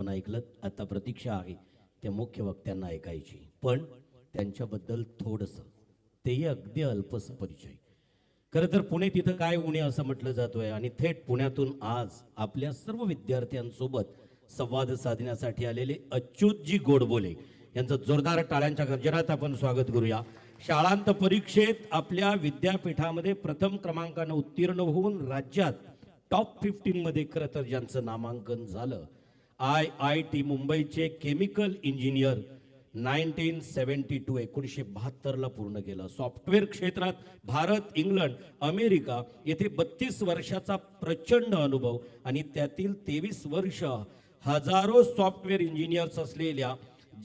आपण ऐकलं. आता प्रतीक्षा आहे त्या मुख्य वक्त्यांना ऐकायची, पण त्यांच्याबद्दल थोडंसं, तेही अगदी अल्पसं परिचय. खरं तर पुणे तिथं काय उणे असं म्हटलं जातोय आणि थेट पुण्यातून आज आपल्या सर्व विद्यार्थ्यांसोबत संवाद साधण्यासाठी आलेले अच्युतजी गोडबोले यांचं जोरदार टाळ्यांच्या गर्जनात आपण स्वागत करूया. शाळांत परीक्षेत आपल्या विद्यापीठामध्ये प्रथम क्रमांकानं उत्तीर्ण होऊन राज्यात टॉप 15 मध्ये खरं तर ज्यांचं नामांकन झालं, IIT मुंबईचे केमिकल इंजिनियर 1972 पूर्ण केलं. सॉफ्टवेअर क्षेत्रात भारत, इंग्लंड, अमेरिका येथे 32 वर्षाचा प्रचंड अनुभव आणि त्यातील 23 वर्ष हजारो सॉफ्टवेअर इंजिनियर्स असलेल्या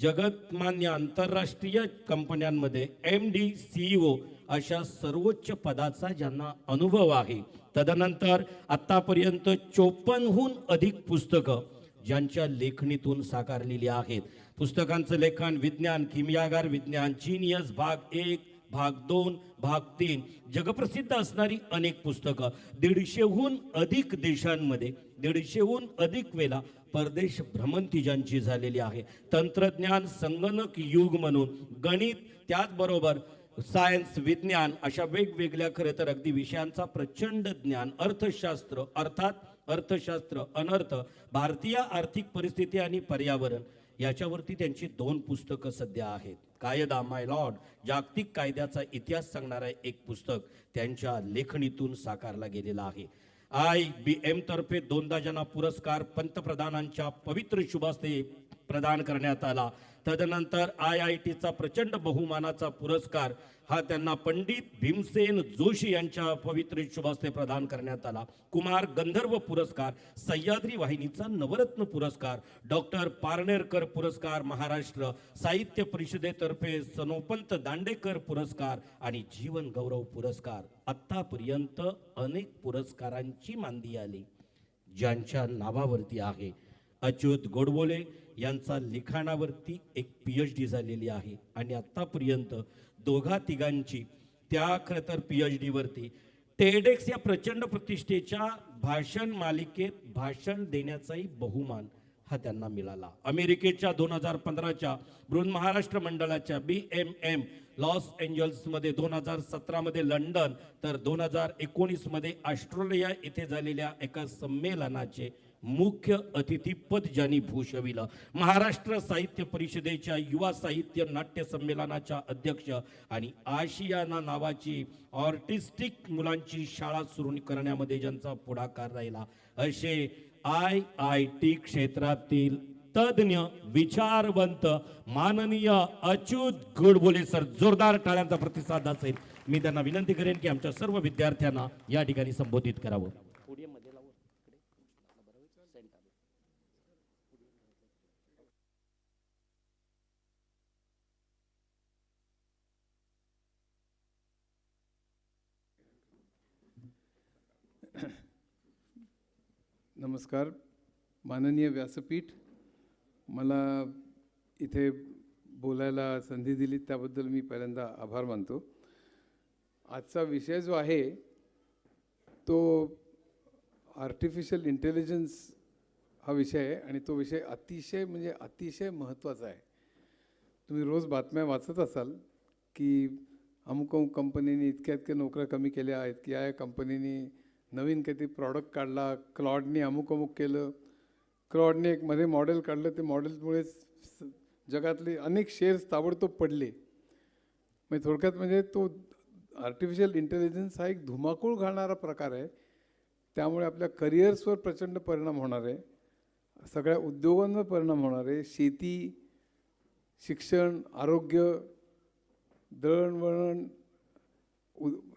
जगतमान्य आंतरराष्ट्रीय कंपन्यांमध्ये MD CEO अशा सर्वोच्च पदाचा ज्यांना अनुभव आहे. तदनंतर आतापर्यंत 54हून अधिक पुस्तकं ज्यांच्या लेखणीतून साकारलेली आहेत. पुस्तकांचं लेखन विज्ञान, किमयागार विज्ञान, जीनियस भाग 1, भाग 2, भाग 3, जगप्रसिद्ध असणारी अनेक पुस्तकं, 150हून अधिक देशांमध्ये 150हून अधिक वेळा परदेश भ्रमंती ज्यांची झालेली आहे. तंत्रज्ञान, संगणक युग म्हणून गणित, त्याचबरोबर सायन्स, विज्ञान अशा वेगवेगळ्या खरं तर अगदी विषयांचा प्रचंड ज्ञान, अर्थशास्त्र अर्थात अर्थशास्त्र, अनर्थ, भारतीय आर्थिक परिस्थिती आणि पर्यावरण याच्यावरती त्यांची 2 पुस्तकं सध्या आहेत. कायदा माय लॉर्ड, जागतिक कायद्याचा इतिहास सांगणारा एक पुस्तक त्यांच्या लेखणीतून साकारला गेलेला आहे. IBM तर्फे 2दा ज्यांना पुरस्कार पंतप्रधानांच्या पवित्र शुभास्ते प्रदान करण्यात आला. तदनंतर IITचा प्रचंड बहुमानाचा पुरस्कार हा त्यांना पंडित भीमसेन जोशी यांच्या पवित्र शुभास्ते प्रदान करण्यात आला. कुमार गंधर्व पुरस्कार, सह्याद्री वाहिनीचा नवरत्न पुरस्कार, डॉक्टर पारनेरकर पुरस्कार, महाराष्ट्र साहित्य परिषदेतर्फे सनोपंत दांडेकर पुरस्कार आणि जीवन गौरव पुरस्कार. आत्तापर्यंत अनेक पुरस्कारांची मांदी आली ज्यांच्या नावावरती आहे. अच्युत गोडबोले यांचा लिखाणावरती एक PhD झालेली आहे आणि आत्तापर्यंत दोघा तिघांची त्या खरं तर PhD वरती टेडेक्स या प्रचंड प्रतिष्ठेच्या भाषण मालिकेत भाषण देण्याचाही बहुमान हा त्यांना मिळाला. अमेरिकेच्या 2015च्या बृहन्महाराष्ट्र मंडळाच्या BMM लॉस एंजल्समध्ये, 2017 मध्ये लंडन, तर 2019 मध्ये ऑस्ट्रेलिया येथे झालेल्या एका संमेलनाचे मुख्य अतिथीपद ज्यांनी भूषविलं. महाराष्ट्र साहित्य परिषदेच्या युवा साहित्य नाट्य संमेलनाच्या अध्यक्ष आणि आशियाना नावाची ऑर्टिस्टिक मुलांची शाळा सुरू करण्यामध्ये ज्यांचा पुढाकार राहिला, असे IIT क्षेत्रातील तज्ञ, विचारवंत माननीय अच्युत गोडबोले सर, जोरदार टाळ्यांचा प्रतिसाद असेल. मी त्यांना विनंती करेन की आमच्या सर्व विद्यार्थ्यांना या ठिकाणी संबोधित करावं. नमस्कार. माननीय व्यासपीठ, मला इथे बोलायला संधी दिली त्याबद्दल मी पहिल्यांदा आभार मानतो. आजचा विषय जो आहे तो आर्टिफिशियल इंटेलिजन्स हा विषय आहे आणि तो विषय अतिशय महत्त्वाचा आहे. तुम्ही रोज बातम्या वाचत असाल की अमुक अमुक कंपनीने इतक्या नोकऱ्या कमी केल्या आहेत, की या कंपनीने नवीन काहीतरी प्रॉडक्ट काढला, क्लॉडने अमुक केलं, क्लॉडने एक मध्ये मॉडेल काढलं, ते मॉडेलमुळे जगातले अनेक शेअर्स ताबडतोब पडले. म्हणजे थोडक्यात म्हणजे तो आर्टिफिशियल इंटेलिजन्स हा एक धुमाकूळ घालणारा प्रकार आहे. त्यामुळे आपल्या करिअर्सवर प्रचंड परिणाम होणार आहे, सगळ्या उद्योगांवर परिणाम होणार आहे. शेती, शिक्षण, आरोग्य, दळणवळण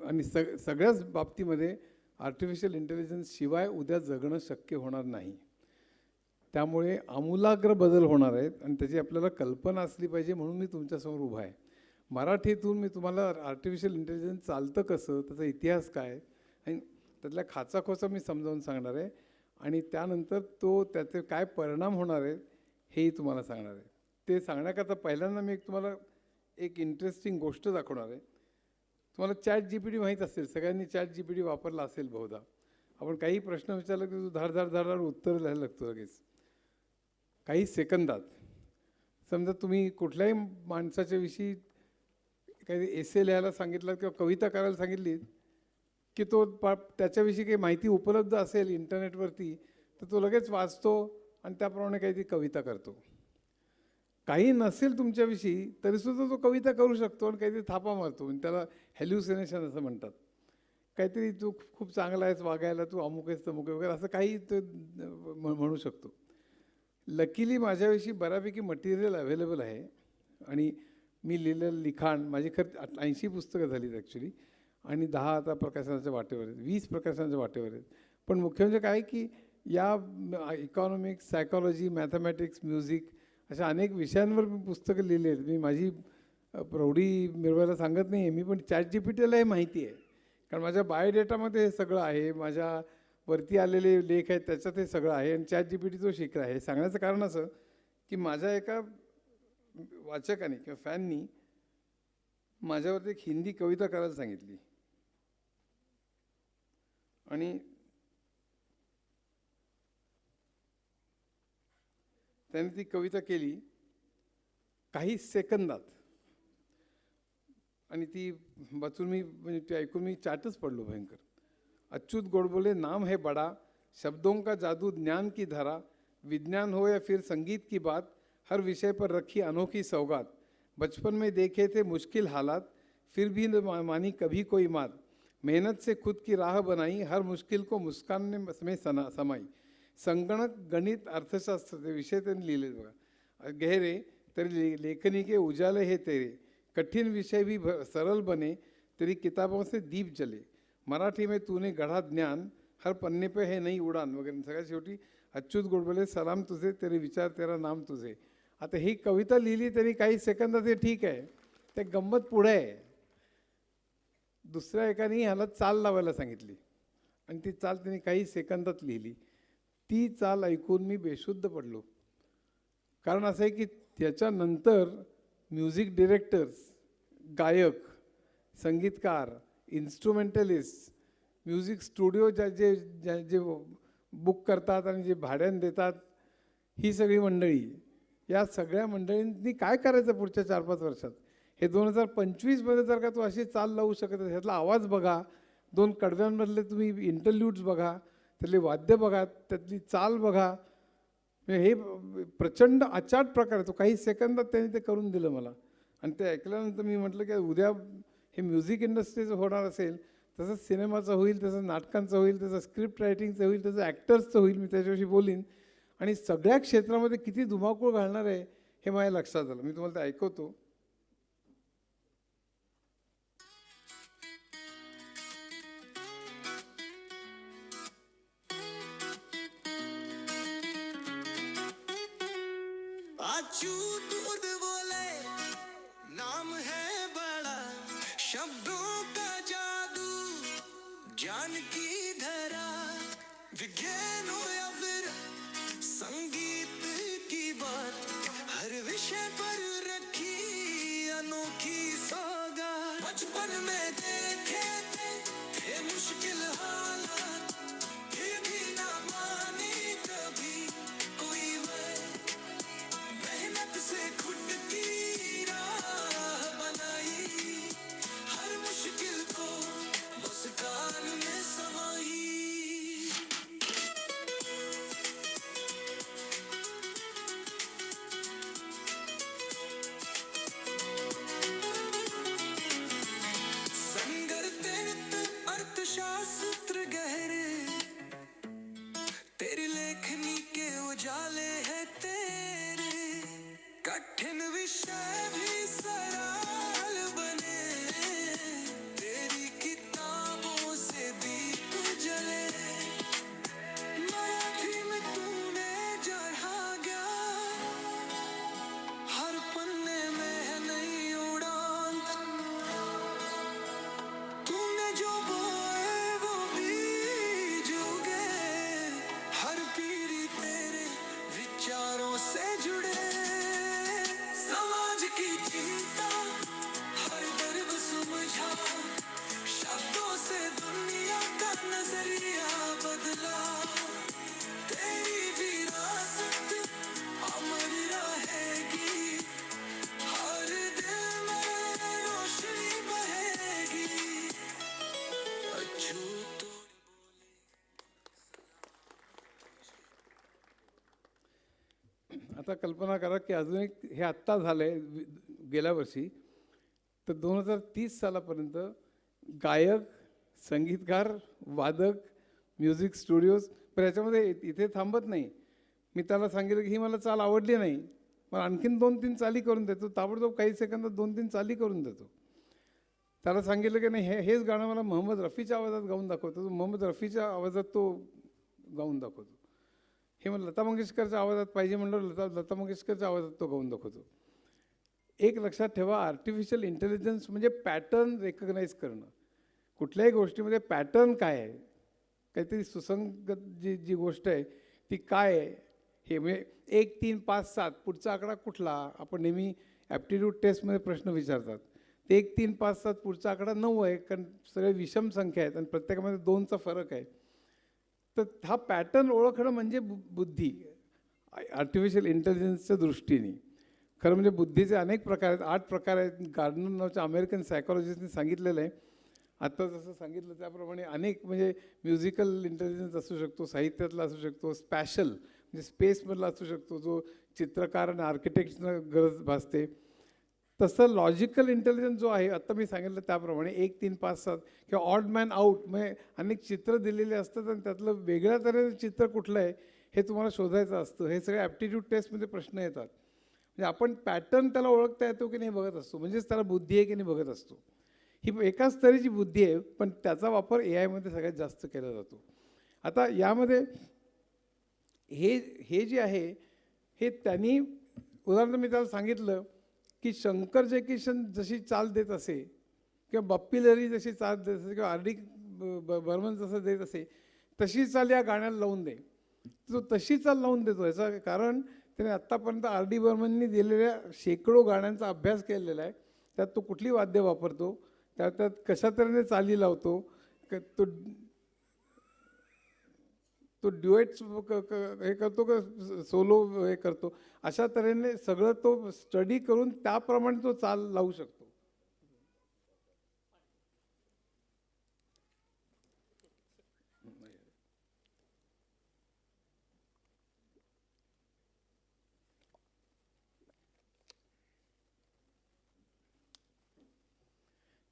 आणि सगळ्याच बाबतीमध्ये आर्टिफिशियल इंटेलिजन्स शिवाय उद्या जगणं शक्य होणार नाही. त्यामुळे आमूलाग्र बदल होणार आहेत आणि त्याची आपल्याला कल्पना असली पाहिजे. म्हणून मी तुमच्यासमोर उभा आहे. मराठीतून मी तुम्हाला आर्टिफिशियल इंटेलिजन्स चालतं कसं, त्याचा इतिहास काय आणि त्यातल्या खाचाखोचा मी समजावून सांगणार आहे आणि त्यानंतर त्याचे काय परिणाम होणार आहेत हेही तुम्हाला सांगणार आहे. ते सांगण्याकरता पहिल्यांदा मी तुम्हाला एक इंटरेस्टिंग गोष्ट दाखवणार आहे. तुम्हाला ChatGPT माहीत असेल, सगळ्यांनी ChatGPT वापरला असेल बहुधा. आपण काही प्रश्न विचारला की तो धार उत्तर लिहायला लागतो लगेच. काही सेकंदात. समजा तुम्ही कुठल्याही माणसाच्या विषयी काही एसे लिहायला सांगितलं किंवा कविता करायला सांगितली की तो त्याच्याविषयी काही माहिती उपलब्ध असेल इंटरनेटवरती तर तो लगेच वाचतो आणि त्याप्रमाणे काहीतरी कविता करतो. काही नसेल तुमच्याविषयी तरीसुद्धा तो कविता करू शकतो आणि काहीतरी थापा मारतो, आणि त्याला हॅल्युसिनेशन असं म्हणतात. काहीतरी तू खूप चांगला आहेस वागायला, तू अमुक आहेस तमुक वगैरे असं काही तो म्हणू शकतो. लकीली माझ्याविषयी बऱ्यापैकी मटेरियल अवेलेबल आहे आणि मी लिहिलेलं लिखाण, माझी खरं 80 पुस्तकं झालीत ॲक्च्युली, आणि 10 आता प्रकाशनाच्या वाटेवर आहेत, 20 प्रकाशनाच्या वाटेवर आहेत. पण मुख्य म्हणजे काय की या इकॉनॉमिक्स, सायकॉलॉजी, मॅथमॅटिक्स, म्युझिक अशा अनेक विषयांवर मी पुस्तकं लिहिली आहेत. मी माझी प्रौढी मिरवायला सांगत नाही आहे मी, पण ChatGPTला हे माहिती आहे, कारण माझ्या बायोडेटामध्ये हे सगळं आहे, माझ्या वरती आलेले लेख आहेत त्याच्यात हे सगळं आहे, आणि ChatGPT तो शिकला आहे. सांगण्याचं कारण असं की माझ्या एका वाचकाने किंवा फॅननी माझ्यावरती एक हिंदी कविता करायला सांगितली, आणि त्याने ती कविता केली काही सेकंदात, आणि ती वाचून मी म्हणजे ते ऐकून मी चाटच पडलो भयंकर. अच्युत गोडबोले नाम है बड़ा, शब्दों का जादू ज्ञान की धारा, विज्ञान हो या फिर संगीत की बात, हर विषय पर रखी अनोखी सौगात, बचपन में देखे थे मुश्किल हालात, फिर भी न मानी कभी कोई मात, मेहनत से खुद की राह बनाई, हर मुश्किल को मुस्कान में समाई, संगणक गणित अर्थशास्त्र ते विषय त्यांनी लिहिले बघा. गहरे तरी लेखनी के उजाले हे तेरे, कठिन विषय भी सरल बने, तेरी किताबों से दीप जले, मराठी में तूने गढ़ा ज्ञान, हर पन्ने पे है नई उडान वगैरे. सगळ्यात शेवटी अच्युत गोडबोले सलाम तुझे, तेरे विचार तेरा नाम तुझे. आता ही कविता लिहिली तरी काही सेकंदात हे ठीक आहे, ते गंमत पुढे आहे. दुसऱ्या एकाने ह्याला चाल लावायला सांगितली आणि ती चाल त्यांनी काही सेकंदात लिहिली. ती चाल ऐकून मी बेशुद्ध पडलो. कारण असं आहे की त्याच्यानंतर म्युझिक डिरेक्टर्स, गायक, संगीतकार, इन्स्ट्रुमेंटलिस्ट, म्युझिक स्टुडिओ जे जे बुक करतात आणि जे भाड्यानं देतात, ही सगळी मंडळी, या सगळ्या मंडळींनी काय करायचं पुढच्या 4-5 वर्षात. हे 2025मध्ये जर का तू अशी चाल लावू शकत असेल, ह्यातला आवाज बघा, 2 कडव्यांमधले तुम्ही इंटरल्यूड्स बघा, त्यातले वाद्य बघा, त्यातली चाल बघा, हे प्रचंड अचाट प्रकार आहे. तो काही सेकंदात त्यांनी ते करून दिलं मला. आणि ते ऐकल्यानंतर मी म्हटलं की उद्या हे म्युझिक इंडस्ट्रीचं होणार असेल, तसं सिनेमाचं होईल, तसं नाटकांचं होईल, तसं स्क्रिप्ट रायटिंगचं होईल, तसं ॲक्टर्सचं होईल. मी त्याच्याविषयी बोलीन आणि सगळ्या क्षेत्रामध्ये किती धुमाकूळ घालणार आहे हे माझ्या लक्षात आलं. मी तुम्हाला ते ऐकवतो. अच्युत बोले नाम है बड़ा, शब्दों का जादू ज्ञान की धरा, विज्ञान हो या फिर संगीत की बात, हर विषय पर रखी अनोखी सौगात, बचपन में देखे थे मुश्किल हालात, फिर भी ना मानी कभी कोई वह, मेहनत से खुद की राह बनाई, हर मुश्किल को मुस्कान में समाई. संगीत अर्थशास्त्र गहरे, तेरी लेखनी के उजाले है तेरे, कठिन विषय भी सरल बने, तेरी किताबों से दीप जले, मराठी में तूने जढ़ा ज्ञान, हर पन्ने में है नई उड़ान, तूने जो बोए वो बीज उगे, हर पीढ़ी तेरे विचारों से जुड़े, समाज की चिंता हर दर्द समझा, शब्दों से दुनिया का नजरिया बदला, तेरी विरासत आता कल्पना करा की अजून एक हे आत्ता झालं आहे गेल्या वर्षी, तर 2030 सालापर्यंत गायक, संगीतकार, वादक, म्युझिक स्टुडिओज, पण याच्यामध्ये इथे थांबत नाही. मी त्याला सांगितलं की ही मला चाल आवडली नाही, मग आणखीन 2-3 चाली करून देतो, ताबडतोब काही सेकंदात 2-3 चाली करून देतो. त्याला सांगितलं की नाही हेच गाणं मला मोहम्मद रफीच्या आवाजात गाऊन दाखवतो, तो मोहम्मद रफीच्या आवाजात तो गाऊन दाखवतो. हे मला लता मंगेशकरच्या आवाजात पाहिजे म्हणलं, लता मंगेशकरच्या आवाजात तो गाऊन दाखवतो. एक लक्षात ठेवा, आर्टिफिशियल इंटेलिजन्स म्हणजे पॅटर्न रेकग्नाईज करणं. कुठल्याही गोष्टीमध्ये पॅटर्न काय आहे, काहीतरी सुसंगत जी गोष्ट आहे ती काय आहे, हे म्हणजे 1, 3, 5, 7 पुढचा आकडा कुठला. आपण नेहमी ॲप्टिट्यूड टेस्टमध्ये प्रश्न विचारतात, ते 1, 3, 5, 7 पुढचा आकडा 9 आहे, कारण सगळे विषम संख्या आहेत आणि प्रत्येकामध्ये 2चा फरक आहे. तर हा पॅटर्न ओळखणं म्हणजे बुद्धी आर्टिफिशियल इंटेलिजन्सच्या दृष्टीने. खरं म्हणजे बुद्धीचे अनेक प्रकार आहेत, 8 प्रकार आहेत. गार्डनर नावाच्या अमेरिकन सायकॉलॉजिस्टने सांगितलेलं आहे. आत्ता जसं सांगितलं त्याप्रमाणे अनेक म्हणजे म्युझिकल इंटेलिजन्स असू शकतो, साहित्यातला असू शकतो, स्पॅशल म्हणजे स्पेसमधला असू शकतो, जो चित्रकार आणि आर्किटेक्टना गरज भासते. तसं लॉजिकल इंटेलिजन्स जो आहे, आत्ता मी सांगितलं त्याप्रमाणे 1, 3, 5, 7 किंवा ऑड मॅन आउट, म्हणजे अनेक चित्र दिलेले असतात आणि त्यातलं वेगळ्या तऱ्हेचं चित्र कुठलं आहे हे तुम्हाला शोधायचं असतं. हे सगळे ॲप्टिट्यूड टेस्टमध्ये प्रश्न येतात. म्हणजे आपण पॅटर्न त्याला ओळखता येतो की नाही बघत असतो, म्हणजेच त्याला बुद्धी आहे की नाही बघत असतो. ही एकाच तऱ्हेची बुद्धी आहे, पण त्याचा वापर AI मध्ये सगळ्यात जास्त केला जातो. आता यामध्ये हे जे आहे हे त्यांनी, उदाहरणार्थ मी त्याला सांगितलं की शंकर जयकिशन जशी चाल देत असे किंवा बप्पी लहरी जशी चाल देत असे किंवा R.D. बर्मन जसं देत असे, तशी चाल या गाण्याला लावून दे. तो तशी चाल लावून देतो. याचं कारण त्याने आत्तापर्यंत R.D. बर्मननी दिलेल्या शेकडो गाण्यांचा अभ्यास केलेला आहे. त्यात तो कुठली वाद्य वापरतो, त्यात कशा तऱ्हेने चाली लावतो, तो ड्युएट्स हे करतो का सोलो हे करतो, अशा तऱ्हेने सगळं तो स्टडी करून त्याप्रमाणे तो चाल लावू शकतो.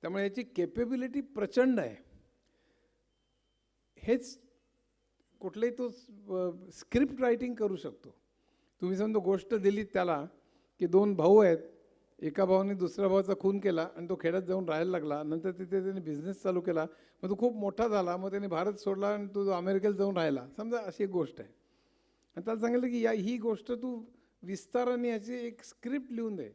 त्यामुळे याची केपेबिलिटी प्रचंड आहे. हेच कुठलंही तो स्क्रिप्ट रायटिंग करू शकतो. तुम्ही समजा गोष्ट दिली त्याला की 2 भाऊ आहेत, एका भावाने दुसऱ्या भावाचा खून केला आणि तो खेड्यात जाऊन राहायला लागला, नंतर तिथे त्याने बिझनेस चालू केला, मग तो खूप मोठा झाला, मग त्याने भारत सोडला आणि तो अमेरिकेला जाऊन राहिला, समजा अशी एक गोष्ट आहे. आणि त्याला सांगितलं की ही गोष्ट तू विस्ताराने याची एक स्क्रिप्ट लिहून दे,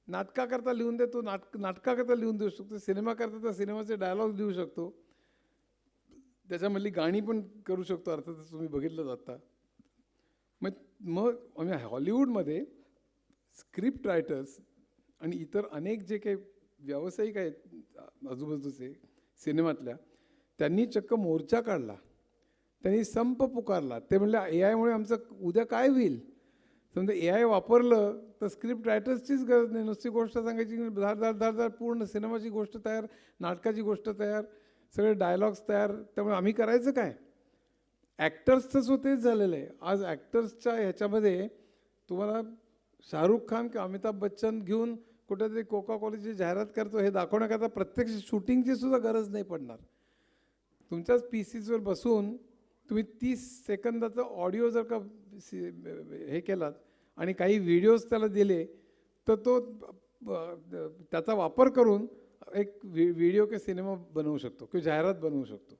नाटकाकरता लिहून दे. तो नाटकाकरता लिहून देऊ शकतो, सिनेमाकरता त्या सिनेमाचे डायलॉग लिहू शकतो, त्याच्यामधली गाणी पण करू शकतो. अर्थातच तुम्ही बघितलं जाता. मग हॉलिवूडमध्ये स्क्रिप्ट रायटर्स आणि इतर अनेक जे काही व्यावसायिक आहेत आजूबाजूचे सिनेमातल्या, त्यांनी चक्क मोर्चा काढला, त्यांनी संप पुकारला. ते म्हणले AI मुळे आमचं उद्या काय होईल. समजा AI वापरलं तर स्क्रिप्ट रायटर्सचीच गरज नाही, नुसती गोष्ट सांगायची, धार पूर्ण सिनेमाची गोष्ट तयार, नाटकाची गोष्ट तयार, सगळे डायलॉग्स तयार. त्यामुळे आम्ही करायचं काय. ॲक्टर्सचं सो तेच झालेलं आहे. आज ॲक्टर्सच्या ह्याच्यामध्ये तुम्हाला शाहरुख खान किंवा अमिताभ बच्चन घेऊन कुठेतरी कोका कोलाची जाहिरात करतो हे दाखवण्याकरता प्रत्यक्ष शूटिंगची सुद्धा गरज नाही पडणार. तुमच्याच PCवर बसून तुम्ही 30 सेकंदाचा ऑडिओ जर का हे केलात आणि काही व्हिडिओज त्याला दिले तर तो त्याचा वापर करून एक व्हिडिओ किंवा सिनेमा बनवू शकतो किंवा जाहिरात बनवू शकतो.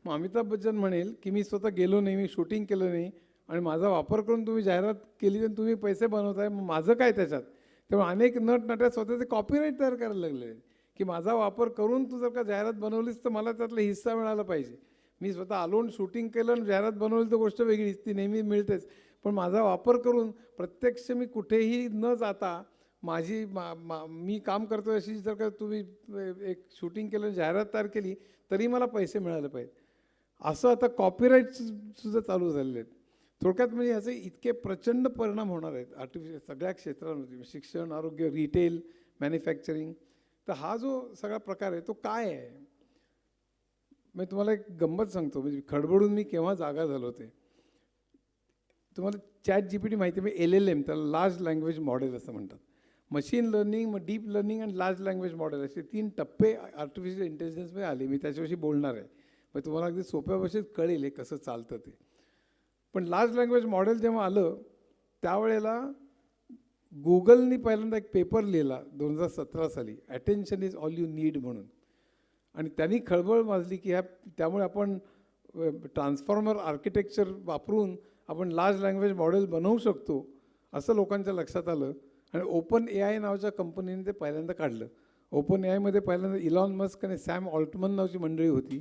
मग अमिताभ बच्चन म्हणेल की मी स्वतः गेलो नाही, मी शूटिंग केलं नाही आणि माझा वापर करून तुम्ही जाहिरात केली तर तुम्ही पैसे बनवताय, मग माझं काय त्याच्यात. त्यामुळे अनेक नटनट्या स्वतःचे कॉपीराईट तयार करायला लागले की माझा वापर करून तू जर का जाहिरात बनवलीस तर मला त्यातला हिस्सा मिळाला पाहिजे. मी स्वतः आलोन शूटिंग केलं आणि जाहिरात बनवली तर गोष्ट वेगळीच, ती नेहमी मिळतेच, पण माझा वापर करून प्रत्यक्ष मी कुठेही न जाता मी काम करतो अशी जर का तुम्ही एक शूटिंग केलं, जाहिरात तयार केली तरी मला पैसे मिळाले पाहिजे. असं आता कॉपीराईटसुद्धा चालू झालेले आहेत. थोडक्यात म्हणजे ह्याचे इतके प्रचंड परिणाम होणार आहेत आर्टिफिशियल सगळ्या क्षेत्रांमध्ये, शिक्षण, आरोग्य, रिटेल, मॅन्युफॅक्चरिंग. तर हा जो सगळा प्रकार आहे तो काय आहे. मी तुम्हाला एक गंमत सांगतो, म्हणजे खडबडून मी केव्हा जागा झालो होते. तुम्हाला ChatGPT माहिती आहे, LLM त्याला लार्ज लँग्वेज मॉडेल असं म्हणतात. मशीन लर्निंग, मग डीप लर्निंग आणि लार्ज लँग्वेज मॉडेल असे 3 टप्पे आर्टिफिशियल इंटेलिजन्समध्ये आले. मी त्याच्याविषयी बोलणार आहे. मग तुम्हाला अगदी सोप्या भाषेत कळेल हे कसं चालतं ते. पण लार्ज लँग्वेज मॉडेल जेव्हा आलं त्यावेळेला गुगलनी पहिल्यांदा एक पेपर लिहिला 2017 साली, attention is all you need म्हणून. आणि त्यांनी खळबळ माजली की त्यामुळे आपण ट्रान्सफॉर्मर आर्किटेक्चर वापरून आपण लार्ज लँग्वेज मॉडेल बनवू शकतो असं लोकांच्या लक्षात आलं. आणि ओपन AI नावाच्या कंपनीने ते पहिल्यांदा काढलं. ओपन AIमध्ये पहिल्यांदा इलॉन मस्क आणि सॅम ऑल्टमन नावाची मंडळी होती.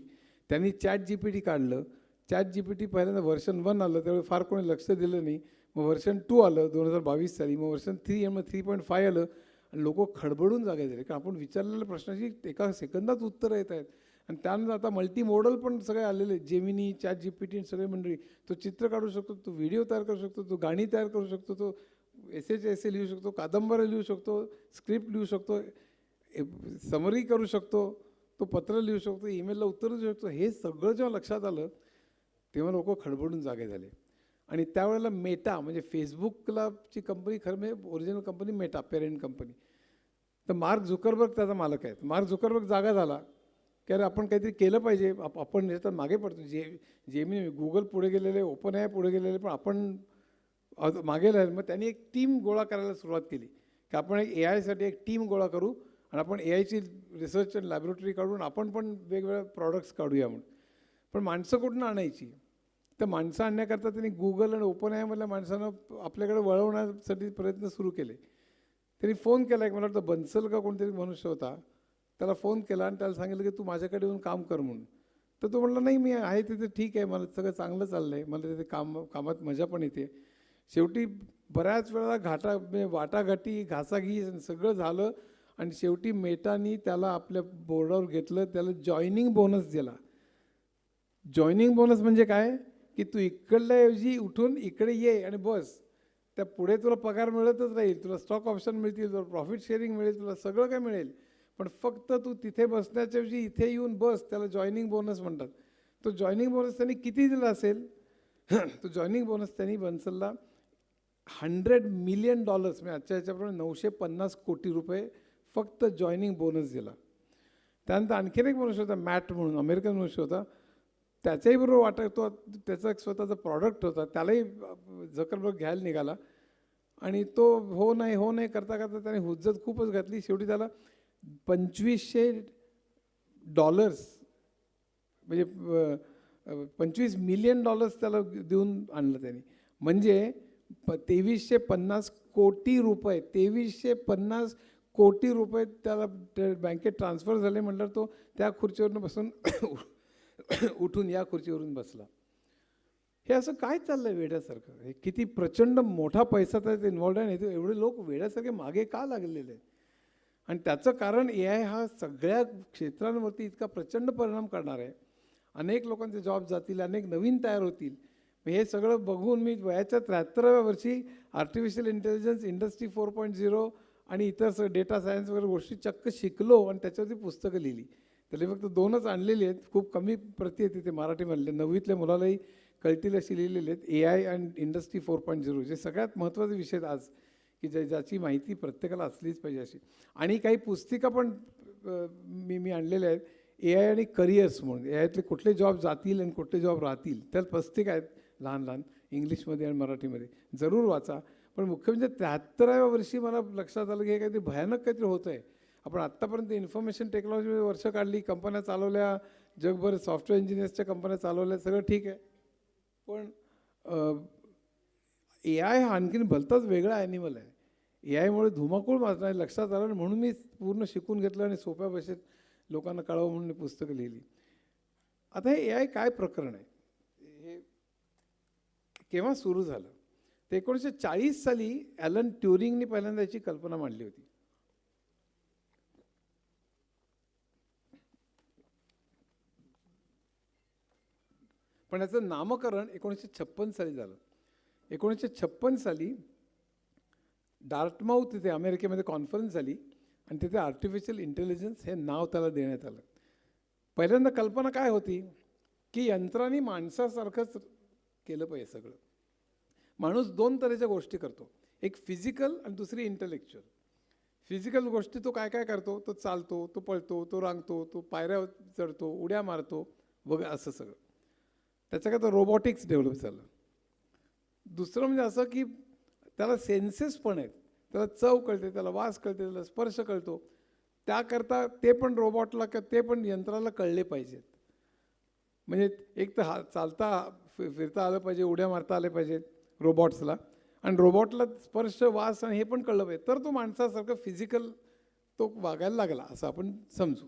त्यांनी ChatGPT काढलं. ChatGPT पहिल्यांदा व्हर्जन 1 आलं, त्यावेळी फार कोणी लक्ष दिलं नाही. मग व्हर्जन 2 आलं 2022 साली. मग व्हर्जन 3 आणि मग 3.5 आलं. आणि लोक खडबडून जागे झाले, कारण आपण विचारलेल्या प्रश्नाची एका सेकंदात उत्तरं येत आहेत. आणि त्यानंतर आता मल्टी मोडल पण सगळे आलेले, जेमिनी, ChatGPT सगळे मंडळी. तो चित्र काढू शकतो, तो व्हिडिओ तयार करू शकतो, तो गाणी तयार करू शकतो, तो essay लिहू शकतो, कादंबऱ्या लिहू शकतो, स्क्रिप्ट लिहू शकतो, समरी करू शकतो, तो पत्र लिहू शकतो, ईमेलला उत्तर देऊ शकतो. हे सगळं जेव्हा लक्षात आलं तेव्हा लोक खडबडून जागे झाले. आणि त्यावेळेला मेटा म्हणजे फेसबुकला ची कंपनी, खरं म्हणजे original company Meta, parent company. तर मार्क झुकरबर्ग त्याचा मालक आहे. मार्क झुकरबर्ग जागा झाला की अरे आपण काहीतरी केलं पाहिजे, आपण याच्यात मागे पडतो. जेमिनी, गुगल पुढे गेलेले, ओपन AI पुढे गेलेले, पण आपण मागे राहील. मग त्यांनी एक टीम गोळा करायला सुरुवात केली की आपण एक AIसाठी एक टीम गोळा करू आणि आपण AIची रिसर्च अँड लॅबोरेटरी काढून आपण पण वेगवेगळ्या प्रॉडक्ट्स काढूया म्हणून. पण माणसं कुठून आणायची? तर माणसं आणण्याकरता त्यांनी गुगल आणि ओपन AIमधल्या माणसांना आपल्याकडे वळवण्यासाठी प्रयत्न सुरू केले. त्यांनी फोन केला, एक मला वाटतं बन्सल का कोणतरी मनुष्य होता, त्याला फोन केला आणि त्याला सांगितलं की तू माझ्याकडे येऊन काम कर म्हणून. तर तो म्हटला नाही, मी आहे तिथे ठीक आहे, मला सगळं चांगलं चाललं आहे, मला तिथे कामात मजा पण येते. शेवटी बऱ्याच वेळा वाटाघाटी, घासाघी सगळं झालं आणि शेवटी मेटानी त्याला आपल्या बोर्डावर घेतलं, त्याला जॉईनिंग बोनस दिला. जॉईनिंग बोनस म्हणजे काय की तू इकडल्याऐवजी उठून इकडे ये आणि बस, त्या पुढे तुला पगार मिळतच राहील, तुला स्टॉक ऑप्शन मिळतील, तुला प्रॉफिट शेअरिंग मिळेल, तुला सगळं काय मिळेल, पण फक्त तू तिथे बसण्याच्याऐवजी इथे येऊन बस, त्याला जॉईनिंग बोनस म्हणतात. तो जॉईनिंग बोनस त्यांनी किती दिला असेल? तो जॉईनिंग बोनस त्यांनी बन्सलला $100 मिलियन म्हणजे आजच्या ह्याच्याप्रमाणे 950 कोटी रुपये फक्त जॉईनिंग बोनस दिला. त्यानंतर आणखीन एक मनुष्य होता, मॅट म्हणून, अमेरिकन मनुष्य होता. त्याच्याही बरोबर वाटतो, त्याचा एक स्वतःचा प्रॉडक्ट होता, त्यालाही झकरबर्ग घ्यायला निघाला. आणि तो हो नाही करता करता त्याने हुज्जत खूपच घातली. शेवटी त्याला $2500 म्हणजे $25 मिलियन त्याला देऊन आणलं त्यांनी. म्हणजे 2350 कोटी रुपये, 2350 कोटी रुपये त्याला बँकेत ट्रान्सफर झाले. म्हटलं तो त्या खुर्चीवरून बसून उठून या खुर्चीवरून बसला. हे असं काय चाललं आहे वेड्यासारखं? हे किती प्रचंड मोठा पैसा त्यात इन्व्हॉल्ड आहे. नाही एवढे लोक वेड्यासारखे मागे का लागलेले आहेत? आणि त्याचं कारण AI हा सगळ्या क्षेत्रांवरती इतका प्रचंड परिणाम करणार आहे. अनेक लोकांचे जॉब जातील, अनेक नवीन तयार होतील. हे सगळं बघून मी वयाच्या 73व्या वर्षी आर्टिफिशियल इंटेलिजन्स, इंडस्ट्री 4.0 आणि इतर डेटा सायन्स वगैरे गोष्टी चक्क शिकलो आणि त्याच्यावरती पुस्तकं लिहिली. त्याला फक्त 2च आणलेली आहेत, खूप कमी प्रती आहेत तिथे मराठीमधले. 9वीतल्या मुलालाही कळतील अशी लिहिलेली आहेत. AI आणि इंडस्ट्री 4.0 जे सगळ्यात महत्त्वाचे विषय आहेत आज, की ज्याची माहिती प्रत्येकाला असलीच पाहिजे अशी. आणि काही पुस्तिका पण मी आणलेल्या आहेत, AI आणि करिअर्स म्हणून. AIतले कुठले जॉब जातील आणि कुठले जॉब राहतील, त्या पुस्तिका आहेत लहान लहान, इंग्लिशमध्ये आणि मराठीमध्ये. जरूर वाचा. पण मुख्य म्हणजे 73व्या वर्षी मला लक्षात आलं की हे काहीतरी भयानक काहीतरी होतं आहे. आपण आत्तापर्यंत इन्फॉर्मेशन टेक्नॉलॉजीमध्ये वर्ष काढली, कंपन्या चालवल्या, जगभर सॉफ्टवेअर इंजिनियर्सच्या कंपन्या चालवल्या, सगळं ठीक आहे. पण AI हा आणखीन भलताच वेगळा ॲनिमल आहे. AIमुळे धुमाकूळ माजणार लक्षात आलं, म्हणून मी पूर्ण शिकून घेतलं आणि सोप्या भाषेत लोकांना कळावं म्हणून मी पुस्तकं लिहिली. आता हे AI काय प्रकरण आहे, हे केव्हा सुरू झालं? ते 1940 साली ॲलन ट्युरिंगनी पहिल्यांदा याची कल्पना मांडली होती. पण याचं नामकरण 1956 साली झालं. 1956 साली डार्टमाउथ इथे अमेरिकेमध्ये कॉन्फरन्स झाली आणि तिथे आर्टिफिशियल इंटेलिजन्स हे नाव त्याला देण्यात आलं. पहिल्यांदा कल्पना काय होती की यंत्रांनी माणसासारखंच केलं पाहिजे सगळं. माणूस दोन तऱ्हेच्या गोष्टी करतो, एक फिजिकल आणि दुसरी इंटलेक्च्युअल. फिजिकल गोष्टी तो काय काय करतो, तो चालतो, तो पळतो, तो रांगतो, तो पायऱ्या चढतो, उड्या मारतो वगैरे असं सगळं. त्याच्याकरता रोबॉटिक्स डेव्हलप झालं. दुसरं म्हणजे असं की त्याला सेन्सेस पण आहेत, त्याला चव कळते, त्याला वास कळते, त्याला स्पर्श कळतो. त्याकरता ते पण रोबॉटला ते पण यंत्राला कळले पाहिजेत. म्हणजे एक तर चालता फिरता आलं पाहिजे, उड्या मारता आले पाहिजेत रोबॉट्सला, आणि रोबॉटला स्पर्श वास आणि हे पण कळलं पाहिजे, तर तो माणसासारखं फिजिकल तो वागायला लागला असं आपण समजू.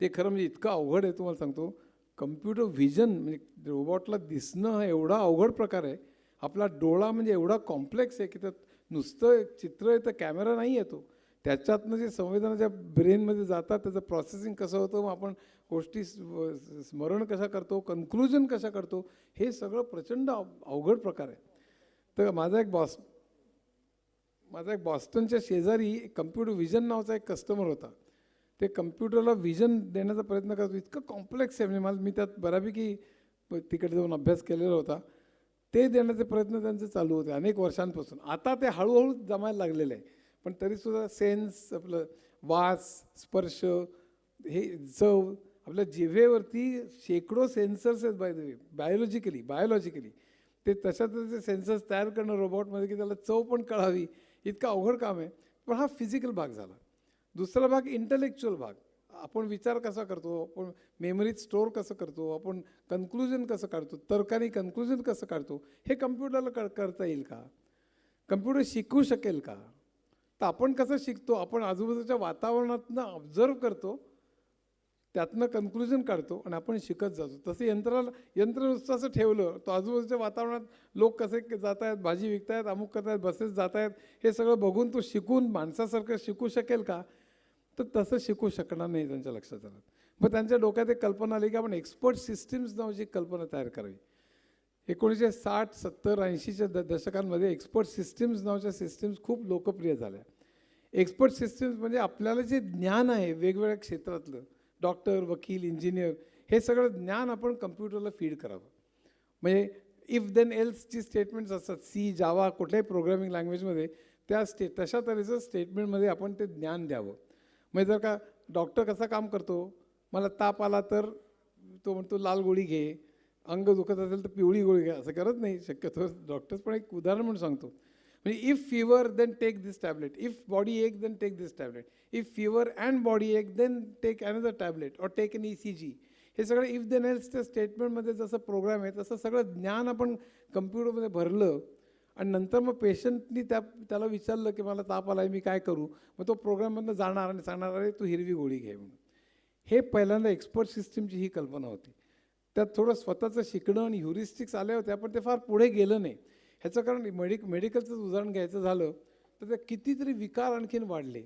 ते खरं म्हणजे इतकं अवघड आहे, तुम्हाला सांगतो. कम्प्युटर व्हिजन म्हणजे रोबॉटला दिसणं हा एवढा अवघड प्रकार आहे. आपला डोळा म्हणजे एवढा कॉम्प्लेक्स आहे की त्यात नुसतं चित्र येतं, कॅमेरा नाही येतो. त्याच्यातनं जे संवेदना ज्या ब्रेनमध्ये जातात, त्याचं प्रोसेसिंग कसं होतं, मग आपण गोष्टी स्मरण कशा करतो, कन्क्लुजन कशा करतो, हे सगळं प्रचंड अवघड प्रकार आहे. तर माझा एक बॉस्टनच्या शेजारी कम्प्युटर व्हिजन नावाचा एक कस्टमर होता. ते कम्प्युटरला व्हिजन देण्याचा प्रयत्न करतो. इतकं कॉम्प्लेक्स आहे, म्हणजे मी त्यात बऱ्यापैकी तिकडे जाऊन अभ्यास केलेला होता. ते देण्याचे प्रयत्न त्यांचे चालू होते अनेक वर्षांपासून. आता ते हळूहळू जमायला लागलेलं आहे, पण तरीसुद्धा सेन्स, आपलं वास, स्पर्श, हे चव, आपल्या जिभेवरती शेकडो सेन्सर्स आहेत बाय द वे, बायोलॉजिकली ते तशाचे सेन्सर्स तयार करणं रोबोटमध्ये की त्याला चव पण कळावी, इतकं अवघड काम आहे. पण हा फिजिकल भाग झाला. दुसरा भाग इंटलेक्च्युअल भाग. आपण विचार कसा करतो, आपण मेमरीत स्टोअर कसं करतो, आपण कन्क्लुजन कसं काढतो, तर्काने कन्क्लुजन कसं काढतो, हे कम्प्युटरला करता येईल का? कम्प्युटर शिकू शकेल का? तर आपण कसं शिकतो, आपण आजूबाजूच्या वातावरणातनं ऑब्झर्व करतो, त्यातनं कन्क्लुजन काढतो आणि आपण शिकत जातो. तसं यंत्र नुसतं असं ठेवलं, तो आजूबाजूच्या वातावरणात लोक कसे जात आहेत, भाजी विकतायत, अमुक करतायत, बसेस जात आहेत, हे सगळं बघून तो शिकून माणसासारखं शिकू शकेल का? तर तसं शिकू शकणार नाही, त्यांच्या लक्षात आलं. मग त्यांच्या डोक्यात एक कल्पना आली की आपण एक्सपर्ट सिस्टीम्स नावाची कल्पना तयार करावी. 1960, 70, 80च्या दशकांमध्ये एक्सपर्ट सिस्टीम्स नावाच्या सिस्टीम्स खूप लोकप्रिय झाल्या. एक्सपर्ट सिस्टीम्स म्हणजे आपल्याला जे ज्ञान आहे वेगवेगळ्या क्षेत्रातलं, डॉक्टर, वकील, इंजिनियर, हे सगळं ज्ञान आपण कम्प्युटरला फीड करावं. म्हणजे इफ देन एल्सची स्टेटमेंट्स असतात, सी, जावा, कुठल्याही प्रोग्रामिंग लँग्वेजमध्ये तशा तऱ्हेचं स्टेटमेंटमध्ये आपण ते ज्ञान द्यावं. म्हणजे जर का डॉक्टर कसा काम करतो, मला ताप आला तर तो म्हणतो लाल गोळी घे, अंग दुखत असेल तर पिवळी गोळी घे, असं करत नाही शक्यतो डॉक्टर्स. पण एक उदाहरण म्हणून सांगतो, म्हणजे if fever then take this tablet, if body ache then take this tablet, if fever and body ache then take another tablet और टेक एन ECG. हे सगळं इफ देन एल्सच्या स्टेटमेंटमध्ये जसं प्रोग्राम आहे तसं सगळं ज्ञान आपण कम्प्युटरमध्ये भरलं आणि नंतर मग पेशंटनी त्याला विचारलं की मला ताप आला आहे, मी काय करू, मग तो प्रोग्राममधनं जाणार आणि सांगणार अरे तू हिरवी गोळी घे म्हणून. हे पहिल्यांदा एक्सपर्ट सिस्टीमची ही कल्पना होती. त्यात थोडं स्वतःचं शिकणं आणि ह्युरिस्टिक्स आल्या होत्या, पण ते फार पुढे गेलं नाही. ह्याचं कारण मेडिकलचं उदाहरण घ्यायचं झालं तर ते कितीतरी विकार आणखीन वाढले,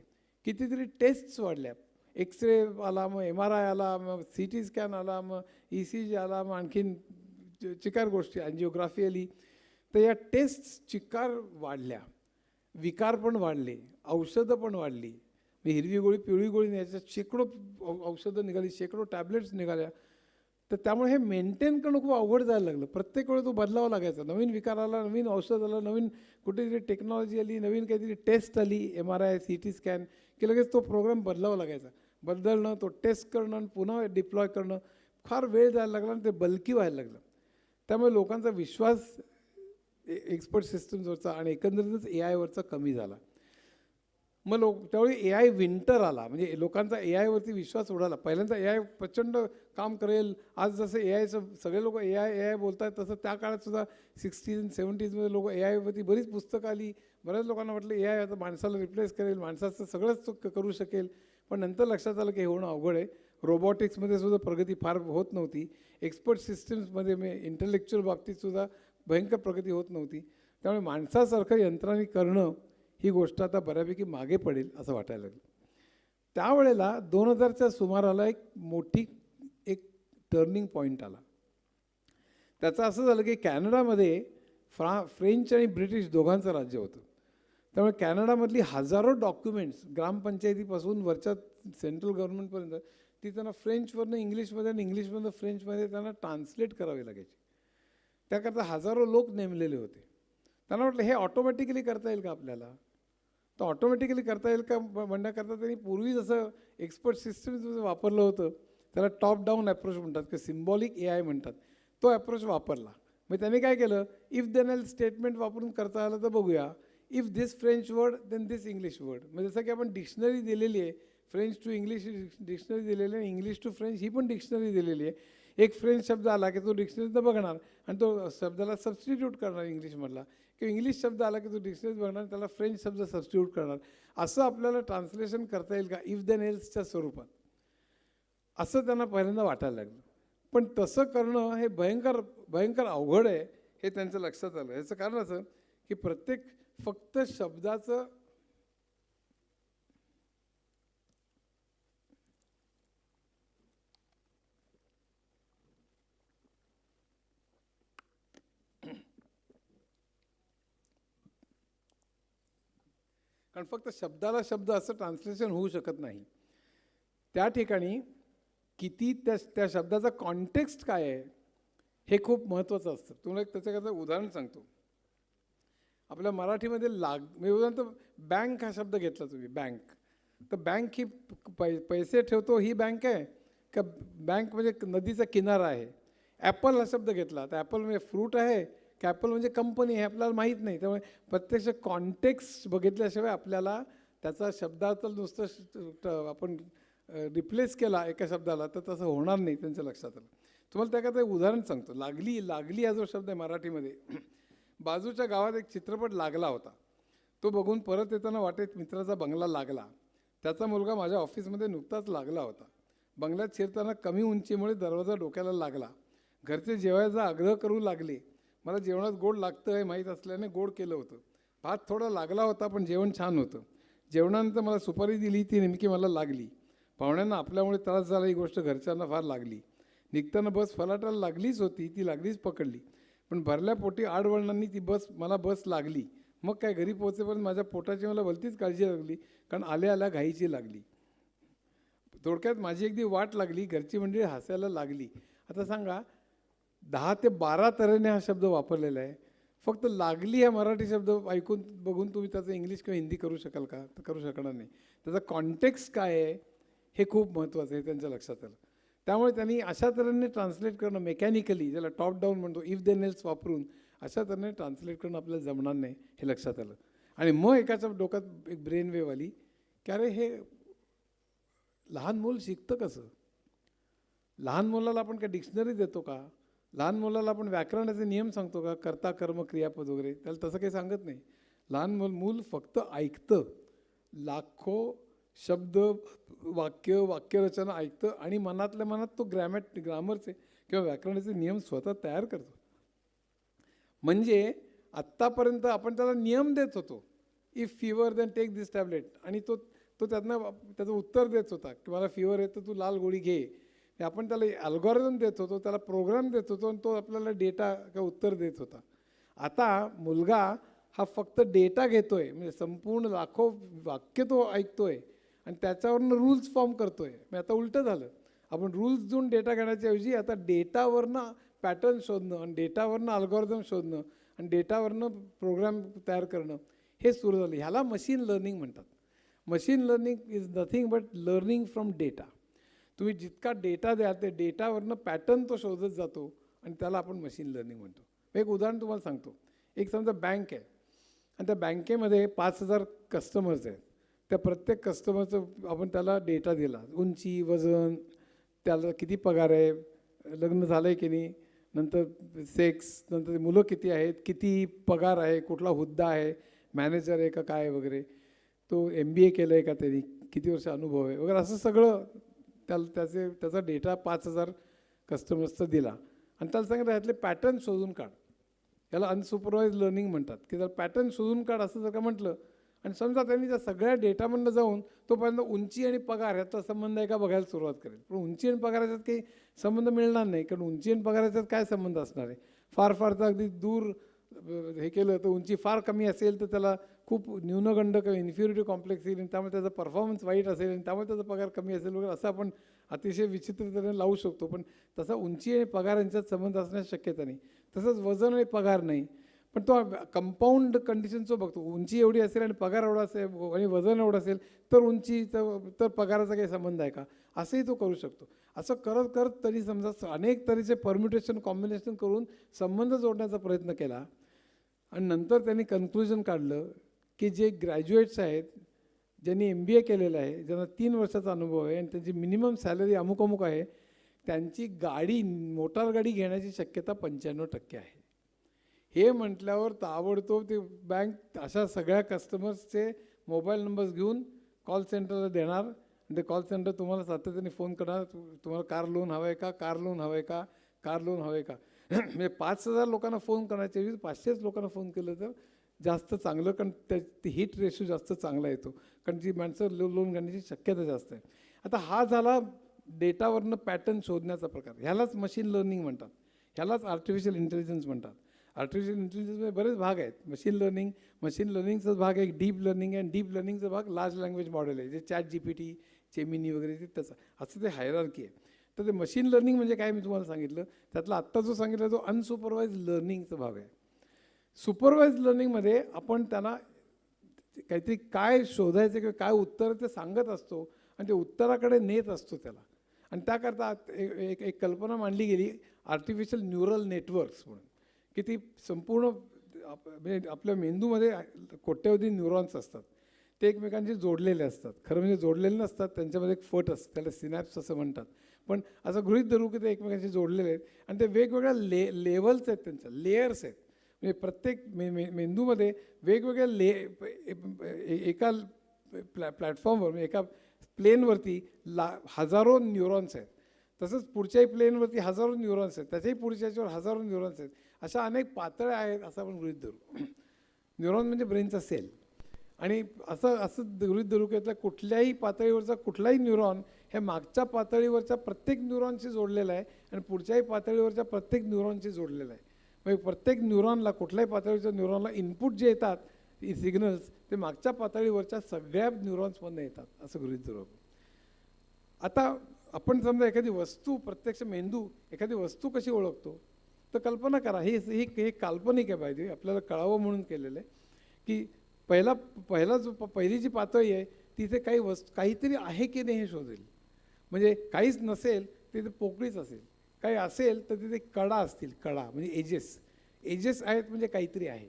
कितीतरी टेस्ट्स वाढल्या. एक्सरे आला, मग MRI आला, मग CT स्कॅन आला, मग ECG आला, मग आणखीन चिकार गोष्टी, अँजिओग्राफी आली. तर या टेस्ट चिकार वाढल्या, विकार पण वाढले, औषधं पण वाढली. हिरवी गोळी, पिवळी गोळी न्यायच्या शेकडो औषधं निघाली, शेकडो टॅबलेट्स निघाल्या. तर त्यामुळे हे मेंटेन करणं खूप अवघड जायला लागलं. प्रत्येक वेळी तो बदलावा लागायचा. नवीन विकार आला, नवीन औषध आलं, नवीन कुठेतरी टेक्नॉलॉजी आली, नवीन काहीतरी टेस्ट आली, MRI, CT स्कॅन, की लगेच तो प्रोग्राम बदलावा लागायचा. बदलणं, तो टेस्ट करणं आणि पुन्हा डिप्लॉय करणं फार वेळ जायला लागला आणि ते बल्की व्हायला लागलं. त्यामुळे लोकांचा विश्वास एक्सपर्ट सिस्टम्सवरचा आणि एकंदरीतच AIवरचा कमी झाला. मग त्यावेळी AI विंटर आला, म्हणजे लोकांचा AIवरती विश्वास उडाला. पहिल्यांदा AI प्रचंड काम करेल. आज जसं AIचं सगळे लोक AI बोलत आहेत, तसं त्या काळात सुद्धा 60s 70sमध्ये लोक AIवरती बरीच पुस्तकं आली. बऱ्याच लोकांना वाटलं AI आता माणसाला रिप्लेस करेल, माणसाचं सगळंच करू शकेल. पण नंतर लक्षात आलं की हे होणं अवघड आहे. रोबोटिक्समध्ये सुद्धा प्रगती फार होत नव्हती. एक्सपर्ट सिस्टम्समध्ये इंटलेक्च्युअल बाबतीत सुद्धा भयंकर प्रगती होत नव्हती. त्यामुळे माणसासारखं यंत्रांनी करणं ही गोष्ट आता बऱ्यापैकी मागे पडेल असं वाटायला लागलं. त्यावेळेला 2000च्या सुमाराला एक टर्निंग पॉईंट आला. त्याचं असं झालं की कॅनडामध्ये फ्रेंच आणि ब्रिटिश दोघांचं राज्य होतं. त्यामुळे कॅनडामधली हजारो डॉक्युमेंट्स, ग्रामपंचायतीपासून वरच्या सेंट्रल गव्हर्नमेंटपर्यंत, ती त्यांना फ्रेंचवरनं इंग्लिशमध्ये आणि इंग्लिशमधनं फ्रेंचमध्ये त्यांना ट्रान्सलेट करावी लागायची. त्याकरता हजारो लोक नेमलेले होते. त्यांना वाटलं हे ऑटोमॅटिकली करता येईल का आपल्याला, तर ऑटोमॅटिकली करता येईल का म्हणण्याकरता त्यांनी पूर्वी जसं एक्सपर्ट सिस्टम वापरलं होतं, त्याला टॉप डाऊन अप्रोच म्हणतात किंवा सिम्बॉलिक AI म्हणतात, तो अप्रोच वापरला. मग त्यांनी काय केलं, इफ देन एल्स स्टेटमेंट वापरून करता आलं तर बघूया. If this French word then this English word, म्हणजे जसं की आपण डिक्शनरी दिलेली आहे, फ्रेंच टू इंग्लिश डिक्शनरी दिलेली आहे, इंग्लिश टू फ्रेंच ही पण डिक्शनरी दिलेली आहे. एक फ्रेंच शब्द आला की तो डिक्शनरीत बघणार आणि तो शब्दाला सबस्टिट्यूट करणार इंग्लिशमधला, किंवा इंग्लिश शब्द आला की तो डिक्शनरीत बघणार त्याला फ्रेंच शब्द सबस्टिट्यूट करणार. असं आपल्याला ट्रान्सलेशन करता येईल का इफ देन एल्सच्या स्वरूपात, असं त्यांना पहिल्यांदा वाटायला लागलं. पण तसं करणं हे भयंकर भयंकर अवघड आहे हे त्यांचं लक्षात आलं. याचं कारण असं की प्रत्येक फक्त शब्दाचं कारण फक्त शब्दाला शब्द असं ट्रान्सलेशन होऊ शकत नाही. त्या ठिकाणी किती त्या शब्दाचा कॉन्टेक्स्ट काय आहे हे खूप महत्त्वाचं असतं. तुम्हाला एक त्याच्याकरता उदाहरण सांगतो. आपल्या मराठीमध्ये म्हणजे उदाहरण बँक हा शब्द घेतला तुम्ही, बँक, तर बँक ही पैसे ठेवतो ही बँक आहे का बँक म्हणजे नदीचा किनारा आहे. ॲपल हा शब्द घेतला तर ॲपल म्हणजे फ्रूट आहे की ॲपल म्हणजे कंपनी आहे आपल्याला माहीत नाही. त्यामुळे प्रत्यक्ष कॉन्टेक्स्ट बघितल्याशिवाय आपल्याला त्याचा शब्दाचं नुसतं आपण रिप्लेस केला एका शब्दाला तर तसं होणार नाही, त्यांच्या लक्षात आलं. तुम्हाला त्याकरता एक उदाहरण सांगतो. लागली हा जो शब्द आहे मराठीमध्ये, बाजूच्या गावात एक चित्रपट लागला होता. तो बघून परत येताना वाटेत मित्राचा बंगला लागला. त्याचा मुलगा माझ्या ऑफिसमध्ये नुकताच लागला होता. बंगल्यात शिरताना कमी उंचीमुळे दरवाजा डोक्याला लागला. घरचे जेवायचा आग्रह करू लागले. मला जेवणात गोड लागतं हे माहीत असल्याने गोड केलं होतं. भात थोडा लागला होता पण जेवण छान होतं. जेवणानंतर मला सुपारी दिली, ती नेमकी मला लागली. पाहुण्यांना आपल्यामुळे त्रास झाला ही गोष्ट घरच्यांना फार लागली. निघताना बस फलाटाला लागलीच होती, ती लागलीच पकडली. पण भरल्या पोटी आडवळणांनी मला बस लागली. मग काय घरी पोहोचेपर्यंत माझ्या पोटाची मला भलतीच काळजी लागली, कारण आल्या घाईची लागली. थोडक्यात माझी अगदी वाट लागली, घरची मंडळी हसायला लागली. आता सांगा 10 ते 12 तऱ्हेने हा शब्द वापरलेला आहे. फक्त लागली हा मराठी शब्द ऐकून बघून तुम्ही त्याचं इंग्लिश किंवा हिंदी करू शकाल का, तर करू शकणार नाही. त्याचा कॉन्टेक्स्ट काय आहे हे खूप महत्त्वाचं आहे, त्यांच्या लक्षात आलं. त्यामुळे त्यांनी अशा तऱ्हेने ट्रान्सलेट करणं मेकॅनिकली, ज्याला टॉप डाऊन म्हणतो, इफ देन एल्स वापरून अशा तऱ्हेने ट्रान्सलेट करणं आपल्याला जमणार नाही हे लक्षात आलं. आणि मग एकाच्या डोक्यात एक ब्रेन वेव्ह आली की अरे हे लहान मूल शिकतं कसं? लहान मुलाला आपण काय डिक्शनरी देतो का? लहान मुलाला आपण व्याकरणाचे नियम सांगतो का, कर्ता कर्म क्रियापद वगैरे? त्याला तसं काही सांगत नाही. लहान मूल फक्त ऐकतं. लाखो शब्द वाक्यरचना ऐकतं आणि मनातल्या मनात तो ग्रामरचे किंवा व्याकरणाचे नियम स्वतः तयार करतो. म्हणजे आत्तापर्यंत आपण त्याला नियम देत होतो, if fever then take this tablet, आणि तो त्यातनं त्याचं उत्तर देत होता की मला फीवर येतं तू लाल गोळी घे. आपण त्याला अल्गोरिदम देत होतो, त्याला प्रोग्राम देत होतो आणि तो आपल्याला डेटा किंवा उत्तर देत होता. आता मुलगा हा फक्त डेटा घेतोय, म्हणजे संपूर्ण लाखो वाक्य तो ऐकतोय आणि त्याच्यावरनं रूल्स फॉर्म करतोय. म्हणजे आता उलटं झालं, आपण रूल्स देऊन डेटा घेण्याच्या ऐवजी आता डेटावरनं पॅटर्न शोधणं आणि डेटावरनं अल्गोरिदम शोधणं आणि डेटावरनं प्रोग्राम तयार करणं हे सुरू झालं. ह्याला मशीन लर्निंग म्हणतात. Machine learning is nothing but learning from data. तुम्ही जितका डेटा द्याल ते डेटावरनं पॅटर्न तो शोधत जातो आणि त्याला आपण मशीन लर्निंग म्हणतो. एक उदाहरण तुम्हाला सांगतो. एक समजा बँक आहे आणि त्या बँकेमध्ये 5,000 कस्टमर्स आहेत. त्या प्रत्येक कस्टमरचं आपण त्याला डेटा दिला, उंची, वजन, त्याला किती पगार आहे, लग्न झालं आहे की नाही, नंतर सेक्स, नंतर मुलं किती आहेत, किती पगार आहे, कुठला हुद्दा आहे, मॅनेजर आहे का काय वगैरे, तो MBA केलं आहे का त्यांनी, किती वर्ष अनुभव आहे वगैरे, असं सगळं त्याचा डेटा 5,000 कस्टमर्सचा दिला आणि त्याला सांगितलं ह्यातले पॅटर्न शोधून काढ. याला अनसुपरवाइज लर्निंग म्हणतात, की त्याला पॅटर्न शोधून काढ असं जर का म्हटलं आणि समजा त्यांनी त्या सगळ्या डेटामधनं जाऊन तोपर्यंत उंची आणि पगार ह्याचा संबंध आहे का बघायला सुरुवात करेल. पण उंची आणि पगाराच्यात काही संबंध मिळणार नाही, कारण उंची आणि पगाराच्यात काय संबंध असणार आहे? फार तर अगदी दूर हे केलं तर उंची फार कमी असेल तर त्याला खूप न्यूनगंड किंवा इन्फिरिटी कॉम्प्लेक्स येईल आणि त्यामुळे त्याचा परफॉर्मन्स वाईट असेल आणि त्यामुळे त्याचा पगार कमी असेल वगैरे, असं आपण अतिशय विचित्र तऱ्हेने लावू शकतो, पण तसा उंची आणि पगार यांच्यात संबंध असण्याची शक्यता नाही. तसंच वजन आणि पगार नाही, पण तो कंपाऊंड कंडिशनचं बघतो. उंची एवढी असेल आणि पगार एवढा असेल आणि वजन एवढं असेल तर उंची तर पगाराचा काही संबंध आहे का, असंही तो करू शकतो. असं करत करत तरी समजा अनेक तऱ्हेचे परम्युटेशन कॉम्बिनेशन करून संबंध जोडण्याचा प्रयत्न केला आणि नंतर त्यांनी कन्क्लुजन काढलं की जे ग्रॅज्युएट्स आहेत, ज्यांनी MBA केलेलं आहे, ज्यांना 3 वर्षाचा अनुभव आहे आणि त्यांची मिनिमम सॅलरी अमुक अमुक आहे, त्यांची मोटार गाडी घेण्याची शक्यता 95% आहे. हे म्हटल्यावर ताबडतोब ते बँक अशा सगळ्या कस्टमर्सचे मोबाईल नंबर्स घेऊन कॉल सेंटरला देणार आणि ते कॉल सेंटर तुम्हाला सातत्याने फोन करणार, तुम्हाला कार लोन हवं आहे का, कार लोन हवं आहे का, कार लोन हवं आहे का. म्हणजे 5,000 लोकांना फोन करण्याच्या ऐवजी 500 लोकांना फोन केलं तर जास्त चांगलं, कारण ते हिट रेशो जास्त चांगला येतो, कारण जी माणसं लोन घेण्याची शक्यता जास्त आहे. आता हा झाला डेटावरनं पॅटर्न शोधण्याचा प्रकार. ह्यालाच मशीन लर्निंग म्हणतात, ह्यालाच आर्टिफिशियल इंटेलिजन्स म्हणतात. आर्टिफिशियल इंटेलिजन्समध्ये बरेच भाग आहेत. मशीन लर्निंगचाच भाग आहे, डीप लर्निंग आहे, आणि डीप लर्निंगचा भाग लार्ज लँग्वेज मॉडेल आहे, जे ChatGPT, जेमिनी वगैरे ते त्याचं असं ते हायरार्की आहे. तर ते मशीन लर्निंग म्हणजे काय मी तुम्हाला सांगितलं, त्यातला आत्ता जो सांगितला तो अनसुपरवाइज लर्निंगचा भाग आहे. सुपरवाइज लर्निंगमध्ये आपण त्यांना काहीतरी काय शोधायचं किंवा काय उत्तर ते सांगत असतो आणि ते उत्तराकडे नेत असतो त्याला. आणि त्याकरता एक कल्पना मांडली गेली आर्टिफिशियल न्यूरल नेटवर्क्स म्हणून, की ती संपूर्ण म्हणजे आपल्या मेंदूमध्ये कोट्यवधी न्यूरॉन्स असतात, ते एकमेकांशी जोडलेले असतात. खरं म्हणजे जोडलेले नसतात, त्यांच्यामध्ये एक फट असते, त्याला सिनॅप्स असं म्हणतात. पण असं गृहीत धरू की ते एकमेकांशी जोडलेले आहेत आणि ते वेगवेगळ्या लेवल्स आहेत, त्यांच्या लेयर्स आहेत. म्हणजे प्रत्येक मेंदूमध्ये वेगवेगळ्या एका प्लॅटफॉर्मवर, एका प्लेनवरती हजारो न्यूरॉन्स आहेत. तसंच पुढच्याही प्लेनवरती हजारो न्यूरॉन्स आहेत, त्याच्याही पुढच्या याच्यावर हजारो न्यूरॉन्स आहेत. अशा अनेक पातळ्या आहेत असं आपण गृहीत धरू. न्यूरॉन म्हणजे ब्रेनचा सेल. आणि असं गृहीत धरू की कुठल्याही पातळीवरचा कुठलाही न्यूरॉन हे मागच्या पातळीवरच्या प्रत्येक न्यूरॉनशी जोडलेला आहे आणि पुढच्याही पातळीवरच्या प्रत्येक न्यूरॉनशी जोडलेला आहे. म्हणजे प्रत्येक न्यूरॉनला, कुठल्याही पातळीवरच्या न्यूरॉनला इनपुट जे येतात सिग्नल्स, ते मागच्या पातळीवरच्या सगळ्या न्यूरॉन्समधून येतात असं गृहीत धरू आपण. आता आपण समजा एखादी वस्तू, प्रत्यक्ष मेंदू एखादी वस्तू कशी ओळखतो, तर कल्पना करा, हे काल्पनिक आहे पाहिजे, आपल्याला कळावं म्हणून केलेलं आहे, की पहिली जी पातळी आहे तिथे काहीतरी आहे की नाही हे शोधेल. म्हणजे काहीच नसेल तिथे पोकळीच असेल, काही असेल तर तिथे कडा असतील, कडा म्हणजे एजेस आहेत, म्हणजे काहीतरी आहे.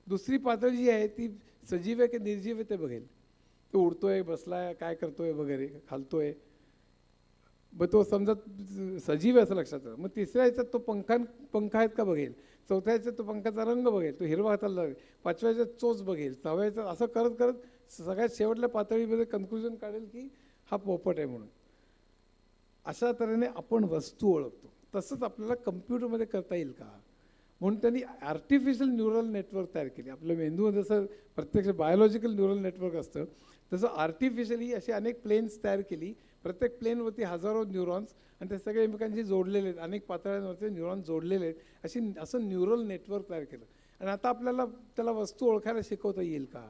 दुसरी पातळी जी आहे ती सजीव आहे की निर्जीव आहे ते बघेल, तो उडतोय, बसलाय, काय करतोय वगैरे, खालतोय. मग तो समजा सजीव आहे असं लक्षात आलं. मग तिसऱ्या ह्याच्यात तो पंख आहेत का बघेल, चौथ्या ह्याच्यात तो पंखाचा रंग बघेल, तो हिरवा हाताला लागेल, पाचव्या ह्याच्यात चोच बघेल, सहाव्या ह्याच्यात असं करत करत सगळ्यात शेवटल्या पातळीमध्ये कन्क्लुजन काढेल की हा पोपट आहे म्हणून. अशा तऱ्हेने आपण वस्तू ओळखतो. तसंच आपल्याला कम्प्युटरमध्ये करता येईल का, म्हणून त्यांनी आर्टिफिशियल न्यूरल नेटवर्क तयार केली. आपल्या मेंदूमध्ये जसं प्रत्यक्ष बायोलॉजिकल न्यूरल नेटवर्क असतं, तसं आर्टिफिशियली अशी अनेक प्लेन्स तयार केली. प्रत्येक प्लेनवरती हजारो न्यूरॉन्स आणि ते सगळे एकमेकांशी जोडलेले आहेत, अनेक पातळ्यांवरती न्यूरॉन्स जोडलेले आहेत. असं न्यूरल नेटवर्क तयार केलं आणि आता आपल्याला त्याला वस्तू ओळखायला शिकवता येईल का,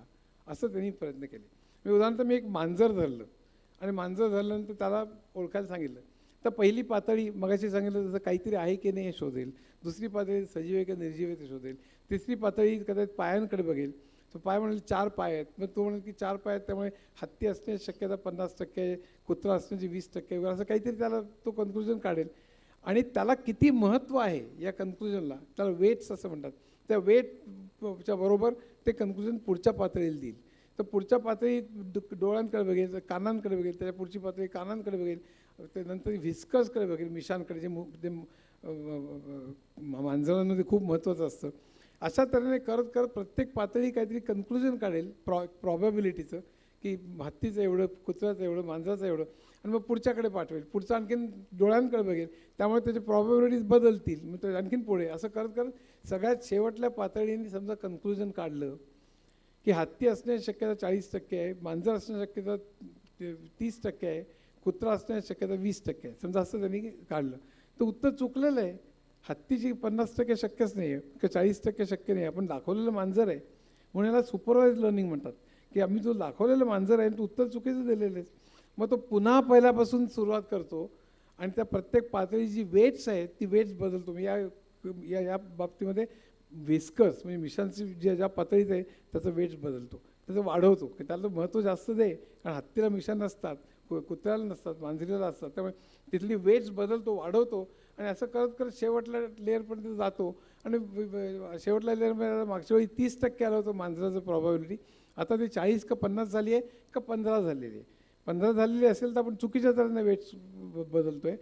असं त्यांनी प्रयत्न केले. उदाहरणार्थ मी एक मांजर धरलं आणि मांजर धरल्यानंतर त्याला ओळखायला सांगितलं, तर पहिली पातळी मगाशी सांगितलं तसं काहीतरी आहे की नाही हे शोधेल. दुसरी पातळी सजीव आहे की निर्जीव आहे ते शोधेल. तिसरी पातळी कदाचित पायांकडे बघेल, तो पाय म्हणेल 4 पाय आहेत, मग तो म्हणेल की 4 पाय आहेत त्यामुळे हत्ती असण्याची शक्यता 50% आहे, कुत्रा असण्याची 20% वगैरे, असं काहीतरी त्याला तो कन्क्लुजन काढेल. आणि त्याला किती महत्त्व आहे या कन्क्लुजनला, त्याला वेट्स असं म्हणतात. त्या वेटच्या बरोबर ते कन्क्लुजन पुढच्या पातळीला देईल. तर पुढच्या पातळी डोळ्यांकडे बघेल, कानांकडे बघेल, त्याच्या पुढची पातळी कानांकडे बघेल, त्यानंतर व्हिस्कर्सकडे बघेल, मिशांकडे, जे मांजरांमध्ये खूप महत्त्वाचं असतं. अशा तऱ्हेने करत करत प्रत्येक पातळी काहीतरी कन्क्लुजन काढेल प्रॉबॅबिलिटीचं, की हत्तीचं एवढं, कुत्र्याचं एवढं, मांजराचं एवढं, आणि मग पुढच्याकडे पाठवेल. पुढचं आणखीन डोळ्यांकडे बघेल, त्यामुळे त्याचे प्रॉबॅबिलिटीज बदलतील, मग ते आणखीन पुढे. असं करत करत सगळ्यात शेवटल्या पातळीने समजा कन्क्लुजन काढलं की हत्ती असण्याची शक्यता 40% आहे, मांजर असण्याची शक्यता 30% आहे, कुत्रा असण्याची शक्यता 20% आहे, समजा असं त्यांनी काढलं. तर उत्तर चुकलेलं आहे. हत्तीची 50% शक्यच नाही आहे किंवा 40% शक्य नाही. आपण दाखवलेलं मांजर आहे म्हणून याला सुपरवाइज लर्निंग म्हणतात, की आम्ही जो दाखवलेलं मांजर आहे तो उत्तर चुकीचं दिलेलं आहे. मग तो पुन्हा पहिल्यापासून सुरुवात करतो आणि त्या प्रत्येक पातळी जी वेट्स आहेत ती वेट्स बदलतो. मी या या बाबतीमध्ये विस्कर्स म्हणजे मिशांची ज्या पातळीत आहे त्याचं वेट्स बदलतो, त्याचं वाढवतो, की त्याला महत्त्व जास्त दे. कारण हत्तीला मिशा नसतात, कुत्र्याला नसतात, मांजरीला असतात, त्यामुळे तिथली वेट्स बदलतो, वाढवतो आणि असं करत करत शेवटल्या लेअरपर्यंत जातो. आणि शेवटल्या लेअरमध्ये मागच्या वेळी 30% आलं होतं मांजराचं प्रॉबॅबिलिटी, आता ते 40 का 50 झाली आहे का 15 झालेली आहे. 15 झालेली असेल तर आपण चुकीच्या तऱ्हेने वेट्स बदलतोय,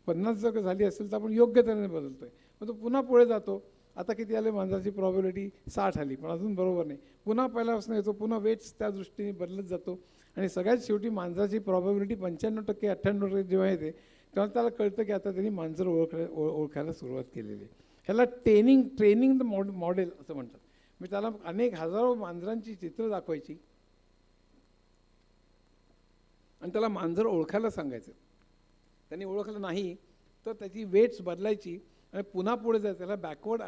50 जर झाली असेल तर आपण योग्य तऱ्हेने बदलतोय. मग तो पुन्हा पुढे जातो. आता किती आले मांजराची प्रॉबॅबिलिटी 60 आली, पण अजून बरोबर नाही. पुन्हा पहिल्यापासून येतो, पुन्हा वेट्स त्या दृष्टीने बदलत जातो आणि सगळ्यात शेवटी मांजराची प्रॉबॅबिलिटी 95% 98% जेव्हा येते तेव्हा त्याला कळतं की आता त्यांनी मांजर ओळखायला सुरुवात केलेली आहे. ह्याला ट्रेनिंग द मॉडेल असं म्हणतात. मी त्याला अनेक हजारो मांजरांची चित्र दाखवायची आणि त्याला मांजर ओळखायला सांगायचं. त्यांनी ओळखलं नाही तर त्याची वेट्स बदलायची आणि पुन्हा पुढे जायचं. त्याला बॅकवर्ड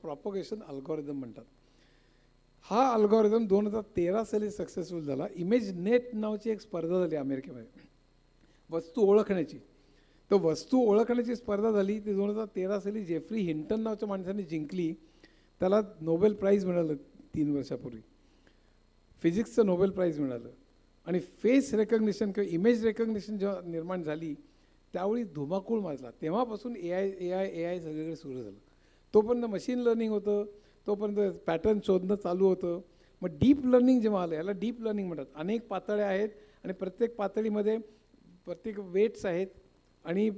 प्रॉपगेशन अल्गोरिदम म्हणतात. हा अल्गोरिदम 2013 साली सक्सेसफुल झाला. इमेज नेट नावाची एक स्पर्धा झाली अमेरिकेमध्ये वस्तू ओळखण्याची. तर वस्तू ओळखण्याची स्पर्धा झाली ती 2013 साली जेफ्री हिंटन नावाच्या माणसाने जिंकली. त्याला नोबेल प्राईज मिळालं 3 वर्षापूर्वी, फिजिक्सचं नोबेल प्राईज मिळालं. आणि फेस रेकग्निशन किंवा इमेज रेकग्निशन जेव्हा निर्माण झाली त्यावेळी धुमाकूळ माजला. तेव्हापासून ए आय सगळीकडे सुरू झालं. तोपर्यंत मशीन लर्निंग होतं, तोपर्यंत पॅटर्न शोधणं चालू होतं. मग डीप लर्निंग जेव्हा आलं, याला डीप लर्निंग म्हणतात. अनेक पातळ्या आहेत आणि प्रत्येक पातळीमध्ये प्रत्येक वेट्स आहेत आणि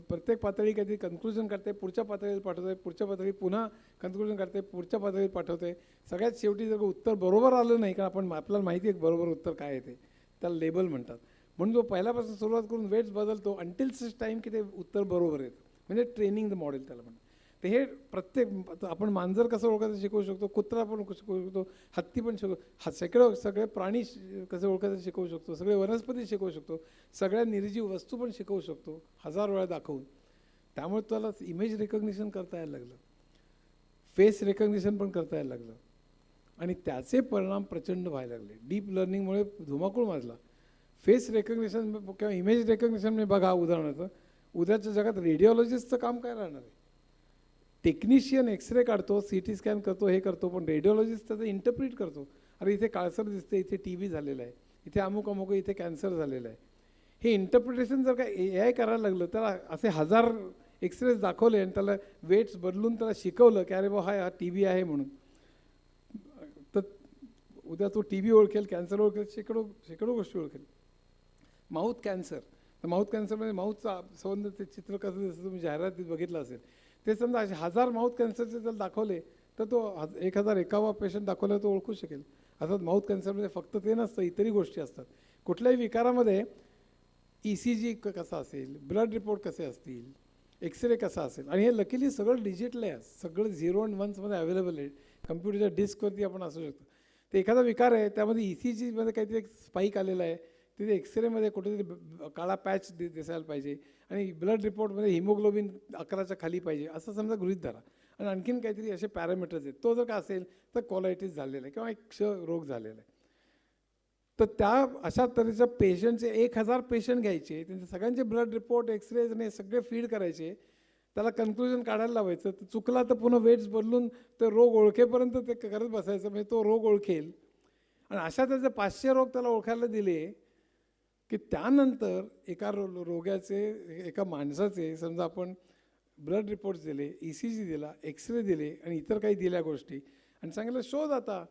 प्रत्येक पातळी काहीतरी कन्क्लुजन करते, पुढच्या पातळीला पाठवते, पुढच्या पातळी पुन्हा कन्क्लुजन करते, पुढच्या पातळीत पाठवते. सगळ्यात शेवटी जर उत्तर बरोबर आलं नाही, कारण आपल्याला माहिती आहे बरोबर उत्तर काय येते, त्याला लेबल म्हणतात. म्हणून जो पहिल्यापासून सुरुवात करून वेट्स बदलतो अंटिल सच टाईम की ते उत्तर बरोबर येतं, म्हणजे ट्रेनिंग द मॉडेल त्याला म्हणतात. तर हे प्रत्येक आपण मांजर कसं ओळखायचं शिकवू शकतो, कुत्रा पण शिकवू शकतो, हत्ती पण शिकवू, सगळे प्राणी कसे ओळखायचं शिकवू शकतो, सगळे वनस्पती शिकवू शकतो, सगळ्या निर्जीव वस्तू पण शिकवू शकतो 1000 वेळा दाखवून. त्यामुळे त्याला इमेज रेकग्निशन करता यायला लागलं, फेस रेकग्निशन पण करता यायला लागलं आणि त्याचे परिणाम प्रचंड व्हायला लागले. डीप लर्निंगमुळे धुमाकूळ माजला. फेस रेकग्निशन किंवा इमेज रेकग्निशन म्हणजे बघा उदाहरणार्थ उद्याच्या जगात रेडिओलॉजिस्टचं काम काय राहणार आहे. टेक्निशियन एक्सरे काढतो, CT स्कॅन करतो, हे करतो, पण रेडिओलॉजिस्ट त्याचं इंटरप्रिट करतो. अरे इथे काळसर दिसते, इथे TB झालेला आहे, इथे अमुक इथे कॅन्सर झालेलं आहे. हे इंटरप्रिटेशन जर का AI करायला लागलं, त्याला असे 1000 एक्सरेज दाखवले आणि त्याला वेट्स बदलून त्याला शिकवलं की अरे बा हा TB आहे म्हणून, तर उद्या तो TB ओळखेल, कॅन्सर ओळखेल, शेकडो गोष्टी ओळखेल. माऊथ कॅन्सर, तर माऊथ कॅन्सरमध्ये माऊथचा संबंध ते चित्र कसं दिसतं तुम्ही जाहिरातीत बघितलं असेल. ते समजा असे 1000 माऊथ कॅन्सरचे जर दाखवले तर तो 1001 पेशंट दाखवला तो ओळखू शकेल. अर्थात माऊथ कॅन्सरमध्ये फक्त ते नसतं, इतरही गोष्टी असतात. कुठल्याही विकारामध्ये ECG कसा असेल, ब्लड रिपोर्ट कसे असतील, एक्सरे कसा असेल, आणि हे लकीली सगळं डिजिटल आहे, सगळं 0 आणि 1मध्ये अवेलेबल आहे. कम्प्युटरच्या डिस्कवरती आपण असू शकतो. तर एखादा विकार आहे त्यामध्ये ECGमध्ये काहीतरी एक स्पाईक आलेला आहे, तिथे एक्सरेमध्ये कुठेतरी काळा पॅच दिसायला पाहिजे आणि ब्लड रिपोर्टमध्ये हिमोग्लोबिन 11च्या खाली पाहिजे असं समजा गृहीत धरा. आणि आणखीन काहीतरी असे पॅरामीटर्स आहेत. तो जर का असेल तर कोलायटिस झालेला आहे किंवा एक क्ष रोग झालेला आहे. तर त्या अशा तऱ्हेच्या पेशंटचे 1000 पेशंट घ्यायचे, त्यांचे सगळ्यांचे ब्लड रिपोर्ट, एक्सरेज आणि सगळे फीड करायचे, त्याला कन्क्लुजन काढायला लावायचं. तर चुकला तर पुन्हा वेट्स बदलून ते रोग ओळखेपर्यंत ते करत बसायचं, म्हणजे तो रोग ओळखेल. आणि अशा त्याचे 500 रोग त्याला ओळखायला दिले की त्यानंतर एका रोग्याचे, एका माणसाचे समजा आपण ब्लड रिपोर्ट्स दिले, ECG दिला, एक्सरे दिले आणि इतर काही दिल्या गोष्टी आणि सांगितलं शोध. आता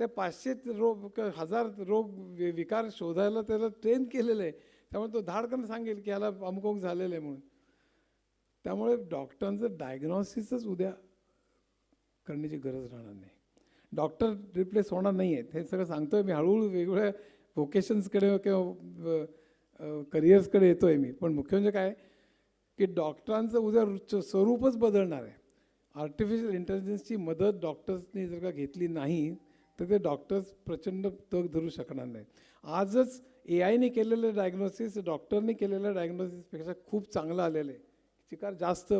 त्या 500 रोग 1000 रोग विकार शोधायला त्याला ट्रेन केलेलं आहे. त्यामुळे तो धाडकन सांगेल की याला अमुक झालेलं आहे म्हणून. त्यामुळे डॉक्टरांचं डायग्नॉसिसच उद्या करण्याची गरज राहणार नाही. डॉक्टर रिप्लेस होणार नाही आहेत, हे सगळं सांगतोय मी. हळूहळू वेगवेगळ्या व्होकेशन्सकडे किंवा करिअर्सकडे येतो आहे मी. पण मुख्य म्हणजे काय की डॉक्टरांचं उद्या स्वरूपच बदलणार आहे. आर्टिफिशियल इंटेलिजन्सची मदत डॉक्टर्सनी जर का घेतली नाही तर ते डॉक्टर्स प्रचंड तग धरू शकणार नाहीत. आजच AIने केलेलं डायग्नोसिस डॉक्टरने केलेल्या डायग्नोसिसपेक्षा खूप चांगलं आलेलं आहे, चिकार जास्त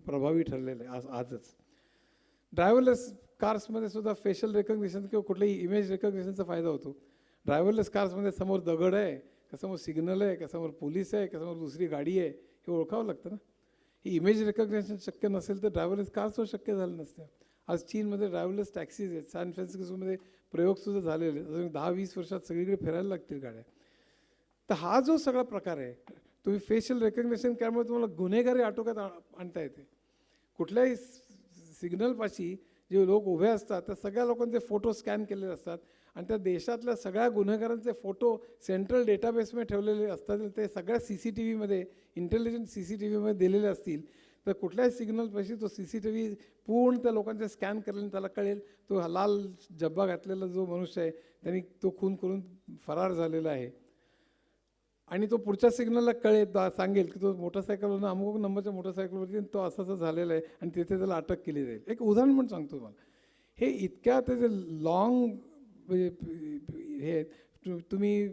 प्रभावी ठरलेलं आहे आजच. ड्रायव्हरलेस कार्समध्ये सुद्धा फेशियल रेकग्निशन किंवा कुठल्याही इमेज रेकग्निशनचा फायदा होतो. ड्रायव्हरलेस कार्समध्ये समोर दगड आहे, समोर सिग्नल आहे, का समोर पोलीस आहे, का समोर दुसरी गाडी आहे, हे ओळखावं लागतं ना. ही इमेज रेकग्नेशन शक्य नसेल तर ड्रायव्हरलेस कार शक्य झालं नसतं. आज चीनमध्ये ड्रायव्हरलेस टॅक्सीज आहेत, सॅन फ्रान्सिस्कोमध्ये प्रयोगसुद्धा झालेले आहेत. अजून 10-20 वर्षात सगळीकडे फिरायला लागतील गाड्या. तर हा जो सगळा प्रकार आहे, तुम्ही फेशियल रेकग्नेशन केल्यामुळे तुम्हाला गुन्हेगारी आटोक्यात आणता येते. कुठल्याही सिग्नलपाशी जे लोक उभे असतात त्या सगळ्या लोकांचे फोटो स्कॅन केलेले असतात आणि त्या देशातल्या सगळ्या गुन्हेगारांचे फोटो सेंट्रल डेटाबेसमध्ये ठेवलेले असतात. ते सगळ्या CCTVमध्ये इंटेलिजंट CCTVमध्ये दिलेले असतील तर कुठल्याही सिग्नलपाशी तो CCTV पूर्ण त्या लोकांचे स्कॅन करेल, त्याला कळेल तो लाल जब्बा घातलेला जो मनुष्य आहे त्यांनी तो खून करून फरार झालेला आहे. आणि तो पुढच्या सिग्नलला सांगेल की तो मोटरसायकलवरून अमुक नंबरच्या मोटरसायकलवरती तो असं झालेला आहे आणि तिथे त्याला अटक केली जाईल. एक उदाहरण पण सांगतो तुम्हाला. हे इतक्या त्याचे लॉंग हे तुम्ही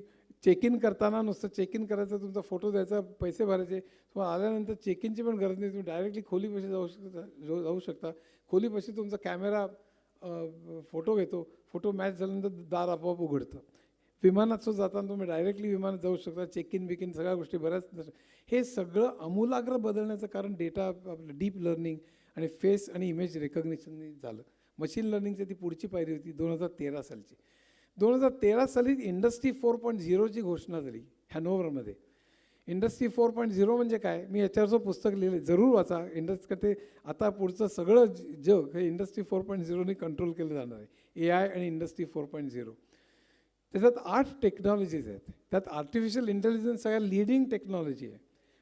चेक इन करताना नुसतं चेक इन करायचं, तुमचा फोटो द्यायचा, पैसे भरायचे, तुम्हाला आल्यानंतर चेक इनची पण गरज नाही. तुम्ही डायरेक्टली खोलीपाशी जाऊ शकता. खोलीपाशी तुमचा कॅमेरा फोटो घेतो, फोटो मॅच झाल्यानंतर दार आपोआप उघडतं. विमानात जाताना तुम्ही डायरेक्टली विमानात जाऊ शकता. चेक इन बिकिन सगळ्या गोष्टी बऱ्याच. हे सगळं आमूलाग्र बदलण्याचं कारण डेटा आपलं डीप लर्निंग आणि फेस आणि इमेज रेकग्निशननी झालं. मशीन लर्निंगची ती पुढची पायरी होती 2013 सालची. 2013 साली इंडस्ट्री 4.0ची घोषणा झाली हॅनोव्हरमध्ये. इंडस्ट्री 4.0 म्हणजे काय, मी याच्यावरचं पुस्तक लिहिलं, जरूर वाचा. ते आता पुढचं सगळं जग हे इंडस्ट्री 4.0ने कंट्रोल केलं जाणार आहे. AI आणि इंडस्ट्री 4.0. त्याच्यात 8 टेक्नॉलॉजीज आहेत. त्यात आर्टिफिशियल इंटेलिजन्स सगळ्या लिडिंग टेक्नॉलॉजी आहे.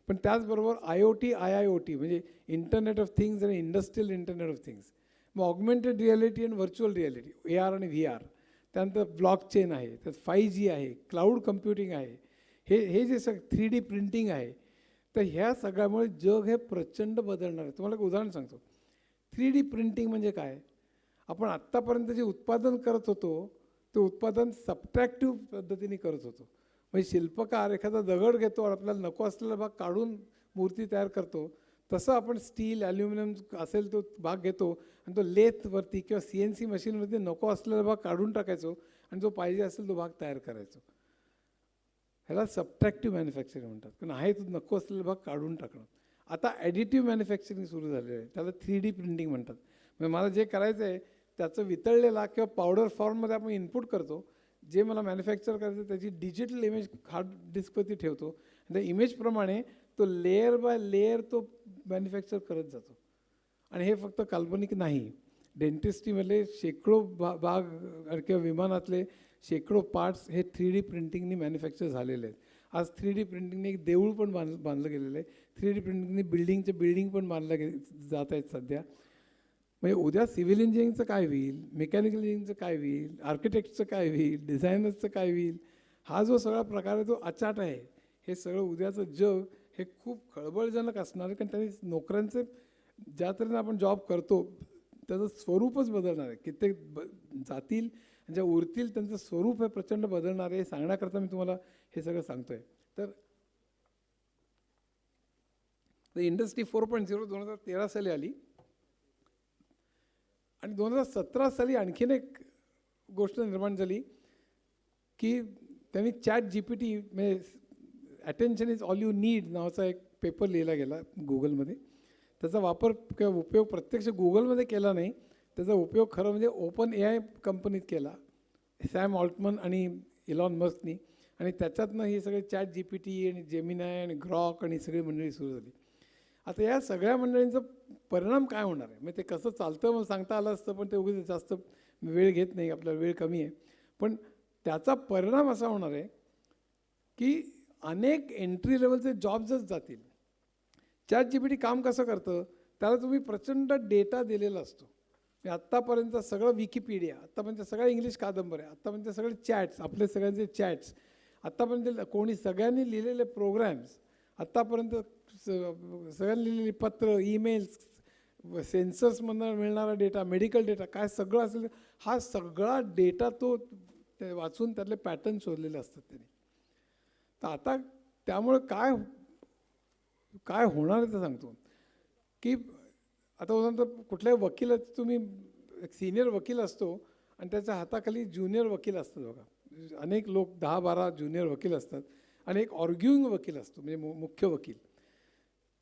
पण त्याचबरोबर IoT, IIoT म्हणजे इंटरनेट ऑफ थिंग्स आणि इंडस्ट्रियल इंटरनेट ऑफ थिंग्स. मग ऑगमेंटेड रिॲलिटी आणि व्हर्च्युअल रिॲलिटी, AR आणि VR. त्यानंतर ब्लॉकचेन आहे, त्यात 5G आहे, क्लाउड कम्प्युटिंग आहे, हे जे 3D प्रिंटिंग आहे. तर ह्या सगळ्यामुळे जग हे प्रचंड बदलणार आहे. तुम्हाला एक उदाहरण सांगतो. 3D प्रिंटिंग म्हणजे काय, आपण आत्तापर्यंत जे उत्पादन करत होतो ते उत्पादन सबट्रॅक्टिव्ह पद्धतीने करत होतो. म्हणजे शिल्पकार एखादा दगड घेतो आणि आपल्याला नको असलेला भाग काढून मूर्ती तयार करतो. तसं आपण स्टील, ॲल्युमिनियम असेल तो भाग घेतो आणि तो लेथवरती किंवा CNC मशीनवरती नको असलेला भाग काढून टाकायचो आणि जो पाहिजे असेल तो भाग तयार करायचो. ह्याला सबट्रॅक्टिव्ह मॅन्युफॅक्चरिंग म्हणतात. कारण आहे तो नको असलेला भाग काढून टाकणं. आता ॲडिटिव्ह मॅन्युफॅक्चरिंग सुरू झालेलं आहे, त्याला 3D प्रिंटिंग म्हणतात. म्हणजे मला जे करायचं आहे त्याचं वितळलेला किंवा पावडर फॉर्ममध्ये आपण इनपुट करतो. जे मला मॅन्युफॅक्चर करायचं त्याची डिजिटल इमेज हार्ड डिस्कवरती ठेवतो. त्या इमेजप्रमाणे तो लेअर बाय लेअर तो मॅन्युफॅक्चर करत जातो. आणि हे फक्त काल्पनिक नाही. डेंटिस्ट्रीमधले शेकडो भाग किंवा विमानातले शेकडो पार्ट्स हे 3D प्रिंटिंगनी मॅन्युफॅक्चर झालेले आहेत. आज 3D प्रिंटिंगने एक देऊळ पण बांधलं गेलेलं आहे. 3D प्रिंटिंगने बिल्डिंग पण बांधल्या जात आहेत सध्या. म्हणजे उद्या सिव्हिल इंजिनिअरिंगचं काय होईल, मेकॅनिकल इंजिनिअरिंगचं काय होईल, आर्किटेक्टचं काय होईल, डिझायनर्सचं काय होईल, हा जो सगळा प्रकार आहे तो अचाट आहे. हे सगळं उद्याचं जग हे खूप खळबळजनक असणार आहे. कारण त्यांनी नोकऱ्यांचे ज्या तऱ्हेने आपण जॉब करतो त्याचं स्वरूपच बदलणार आहे. कित्येक जातील, ज्या उरतील त्यांचं स्वरूप हे प्रचंड बदलणार आहे. हे सांगण्याकरता मी तुम्हाला हे सगळं सांगतोय. तर इंडस्ट्री 4.0 2013 साली आली आणि 2017 साली आणखीन एक गोष्ट निर्माण झाली की त्यांनी ChatGPT म्हणजे attention is all you need नावाचा एक पेपर लिहिला गेला गुगलमध्ये. त्याचा वापर किंवा उपयोग प्रत्यक्ष गुगलमध्ये केला नाही, त्याचा उपयोग खरं म्हणजे OpenAI कंपनीत केला, सॅम ऑल्टमन आणि इलॉन मस्कनी. आणि त्याच्यातनं ही सगळे ChatGPT आणि जेमिनाय आणि ग्रॉक आणि सगळी मंडळी सुरू झाली. आता या सगळ्या मंडळींचा परिणाम काय होणार आहे, म्हणजे ते कसं चालतं मला सांगता आलं असतं, पण ते उगाच जास्त वेळ घेत नाही, आपल्याला वेळ कमी आहे. पण त्याचा परिणाम असा होणार आहे की अनेक एंट्री लेवलचे जॉब्सच जातील. ChatGPT काम कसं करतं, त्याला तुम्ही प्रचंड डेटा दिलेला असतो. आत्तापर्यंत सगळं विकिपीडिया, आत्तापर्यंत सगळ्या इंग्लिश कादंबऱ्या, आत्तापर्यंत सगळे चॅट्स, आपले सगळ्यांचे चॅट्स, आत्तापर्यंत कोणी सगळ्यांनी लिहिलेले प्रोग्रॅम्स, आत्तापर्यंत सगळ्यांनी लिहिलेली पत्र, ईमेल्स, सेन्सर्समधून मिळणारा डेटा, मेडिकल डेटा, काय सगळं असेल, हा सगळा डेटा तो वाचून त्यातले पॅटर्न शोधलेले असतात त्यांनी. तर आता त्यामुळे काय होणार आहे ते सांगतो की आता उदाहरणार्थ कुठल्याही वकिलाचं तुम्ही एक सिनियर वकील असतो आणि त्याच्या हाताखाली ज्युनियर वकील असतात बघा. अनेक लोक 10-12 ज्युनियर वकील असतात आणि एक ऑर्ग्युईंग वकील असतो म्हणजे मुख्य वकील.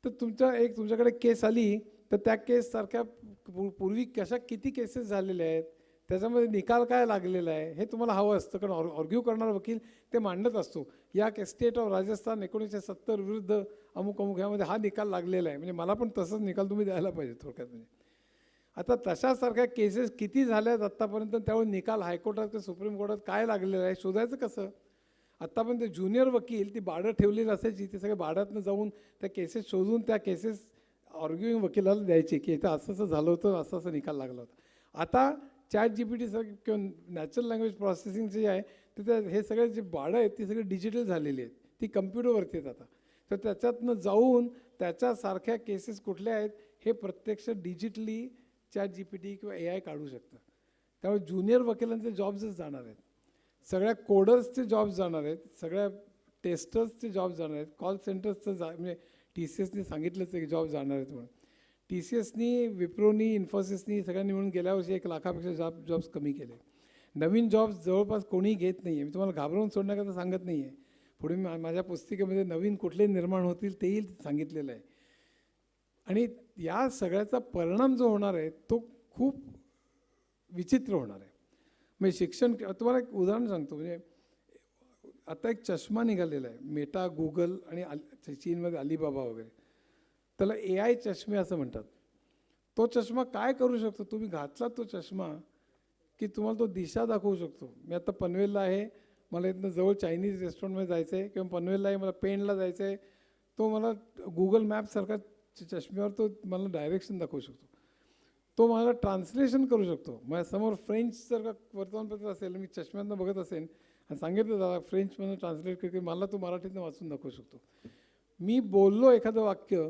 तर तुमच्याकडे केस आली तर त्या केससारख्या पूर्वी किती केसेस झालेल्या आहेत, त्याच्यामध्ये निकाल काय लागलेला आहे हे तुम्हाला हवं असतं. कारण ऑर्ग्यू करणारा वकील ते मांडत असतो, या स्टेट ऑफ राजस्थान 1970 विरुद्ध अमुक अमुक ह्यामध्ये हा निकाल लागलेला आहे. म्हणजे मला पण तसंच निकाल तुम्ही द्यायला पाहिजे थोडक्यात. म्हणजे आता तशासारख्या केसेस किती झाल्या आहेत आत्तापर्यंत, त्यावेळी निकाल हायकोर्टात किंवा सुप्रीम कोर्टात काय लागलेलं आहे शोधायचं कसं. आत्तापर्यंत ज्युनियर वकील ती भाडं ठेवलेली असायची, ते सगळे भाड्यातनं जाऊन त्या केसेस शोधून त्या केसेस ऑर्ग्युईंग वकिलाला द्यायचे की इथं असं असं झालं होतं, असं असं निकाल लागला होता. आता ChatGPT किंवा नॅचरल लँग्वेज प्रोसेसिंगचे जे आहे ते हे सगळे जे भाडं आहेत ती सगळी डिजिटल झालेली आहेत, ती कम्प्युटरवरती आहेत आता. तर त्याच्यातनं जाऊन त्याच्यासारख्या केसेस कुठल्या आहेत हे प्रत्यक्ष डिजिटली ChatGPT किंवा AI काढू शकतं. त्यामुळे ज्युनियर वकिलांचे जॉब्सच जाणार आहेत, सगळ्या कोडर्सचे जॉब्स जाणार आहेत, सगळ्या टेस्टर्सचे जॉब जाणार आहेत, कॉल सेंटर्सचं म्हणजे TCSनी सांगितलंच आहे की जॉब जाणार आहेत म्हणून. TCSनी, विप्रोनी, इन्फोसिसनी सगळ्यांनी मिळून गेल्या वर्षी 1 लाखापेक्षा जॉब्स कमी केले. नवीन जॉब्स जवळपास कोणी घेत नाही आहे. मी तुम्हाला घाबरवून सोडण्याकरता सांगत नाही आहे. पुढे मी माझ्या पुस्तिकेमध्ये नवीन कुठले निर्माण होतील तेही सांगितलेलं आहे. आणि या सगळ्याचा परिणाम जो होणार आहे तो खूप विचित्र होणार आहे. म्हणजे शिक्षण, तुम्हाला एक उदाहरण सांगतो. म्हणजे आता एक चष्मा निघालेला आहे, मेटा, गुगल आणि चीनमध्ये अलिबाबा वगैरे, त्याला AI चष्मे असं म्हणतात. तो चष्मा काय करू शकतो, तुम्ही घातला तो चष्मा की तुम्हाला तो दिशा दाखवू शकतो. मी आता पनवेलला आहे, मला इथनं जवळ चायनीज रेस्टॉरंटमध्ये जायचं आहे किंवा पनवेलला आहे मला पेणला जायचं आहे, तो मला गुगल मॅपसारखा चष्म्यावर तो मला डायरेक्शन दाखवू शकतो. तो मला ट्रान्सलेशन करू शकतो. माझ्यासमोर फ्रेंच जर का वर्तमानपत्र असेल, मी चष्म्यातनं बघत असेल आणि सांगितलं दादा फ्रेंचमधून ट्रान्सलेट करते, मला तो मराठीतनं वाचून दाखवू शकतो. मी बोललो एखादं वाक्य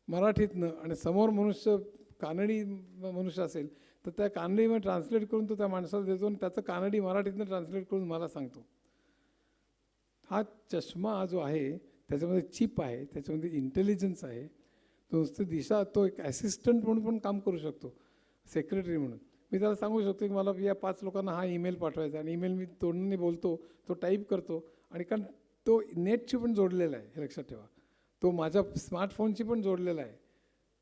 मराठीतनं आणि समोर मनुष्य कानडी मनुष्य असेल तर त्या कानडीमध्ये ट्रान्सलेट करून तो त्या माणसाला देतो आणि त्याचं कानडी मराठीतनं ट्रान्सलेट करून मला सांगतो. हा चष्मा जो आहे त्याच्यामध्ये चिप आहे, त्याच्यामध्ये इंटेलिजन्स आहे. तो नुसतं दिशा, तो एक ॲसिस्टंट म्हणून पण काम करू शकतो, सेक्रेटरी म्हणून. मी त्याला सांगू शकतो की मला या 5 लोकांना हा ईमेल पाठवायचा आणि ईमेल मी तोंडाने बोलतो, तो टाईप करतो. आणि कारण तो नेटशी पण जोडलेला आहे, हे लक्षात ठेवा. तो माझ्या स्मार्टफोनशी पण जोडलेला आहे.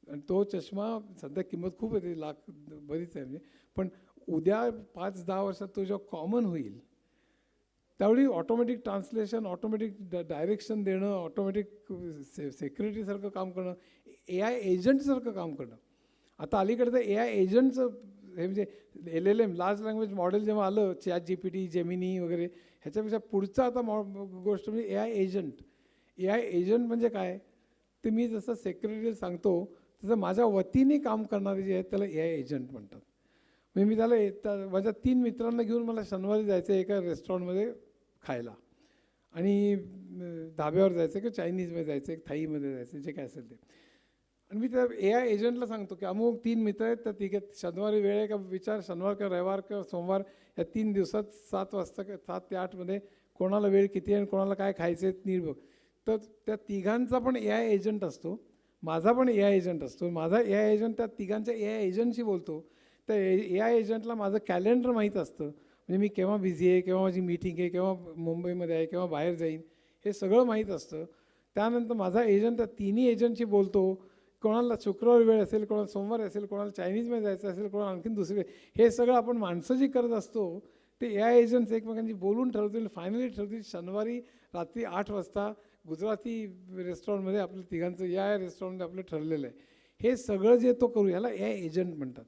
आणि तो चष्मा सध्या किंमत खूप आहे, लाख बरीच आहे म्हणजे. पण उद्या 5-10 वर्षात तो जेव्हा कॉमन होईल त्यावेळी ऑटोमॅटिक ट्रान्सलेशन, ऑटोमॅटिक डायरेक्शन देणं, ऑटोमॅटिक सेक्रेटरीसारखं काम करणं, AI एजंटसारखं काम करणं. आता अलीकडचं AI एजंटचं हे म्हणजे LLM, लार्ज लँग्वेज मॉडेल जेव्हा आलं, ChatGPT, जेमिनी वगैरे, ह्याच्यापेक्षा पुढचा आता गोष्ट म्हणजे AI एजंट. AI एजंट म्हणजे काय, ते मी जसं सेक्रेटरी सांगतो तसं माझ्या वतीने काम करणारे जे आहेत त्याला AI एजंट म्हणतात. म्हणजे मी त्याला माझ्या 3 मित्रांना घेऊन मला शनिवारी जायचं आहे एका रेस्टॉरंटमध्ये खायला आणि धाब्यावर जायचं किंवा चायनीजमध्ये जायचं, एक थाईमध्ये जायचं, जे काय असेल ते. आणि मी त्या AI एजंटला सांगतो की अमुक 3 मित्र आहेत, त्या तिघे शनिवारी वेळ आहे का विचार, शनिवार किंवा रविवार किंवा सोमवार या 3 दिवसात 7 वाजता 7 ते 8मध्ये कोणाला वेळ किती आहे आणि कोणाला काय खायचं आहे नीट बघ. तर त्या तिघांचा पण AI एजंट असतो, माझा पण AI एजंट असतो. माझा AI एजंट त्या तिघांच्या AI एजंटशी बोलतो. त्या AI एजंटला माझं कॅलेंडर माहीत असतं, म्हणजे मी केव्हा बिझी आहे, केव्हा माझी मीटिंग आहे, केव्हा मुंबईमध्ये आहे, केव्हा बाहेर जाईन, हे सगळं माहीत असतं. त्यानंतर माझा एजंट त्या तिन्ही एजंटशी बोलतो. कोणाला शुक्रवार वेळ असेल, कोणाला सोमवार असेल, कोणाला चायनीजमध्ये जायचं असेल, कोणाला आणखीन दुसरे, हे सगळं आपण माणसं जी करत असतो ते AI एजंट्स एकमेकांची बोलून ठरवतील, फायनली ठरवतील शनिवारी रात्री 8 वाजता गुजराती रेस्टॉरंटमध्ये आपल्या तिघांचं या रेस्टॉरंटमध्ये आपलं ठरलेलं आहे. हे सगळं जे तो करू याला AI एजंट म्हणतात.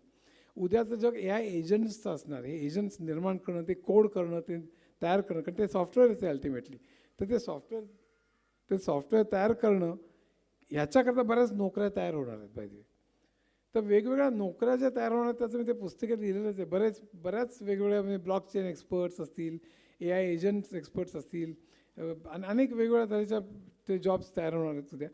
उद्याचं जग AI एजंट्सचं असणार. हे एजंट्स निर्माण करणं, ते कोड करणं, ते तयार करणं, कारण ते सॉफ्टवेअरच आहे अल्टिमेटली. तर ते सॉफ्टवेअर तयार करणं ह्याच्याकरता बऱ्याच नोकऱ्या तयार होणार आहेत पाहिजे. तर वेगवेगळ्या नोकऱ्या ज्या तयार होणार त्याचं मी ते पुस्तकात लिहिलेलंच आहे. बऱ्याच वेगवेगळ्या म्हणजे ब्लॉकचेन एक्सपर्ट्स असतील, AI एजंट्स एक्सपर्ट्स असतील, आणि अनेक वेगवेगळ्या तऱ्हेच्या ते जॉब्स तयार होणार आहेत उद्या.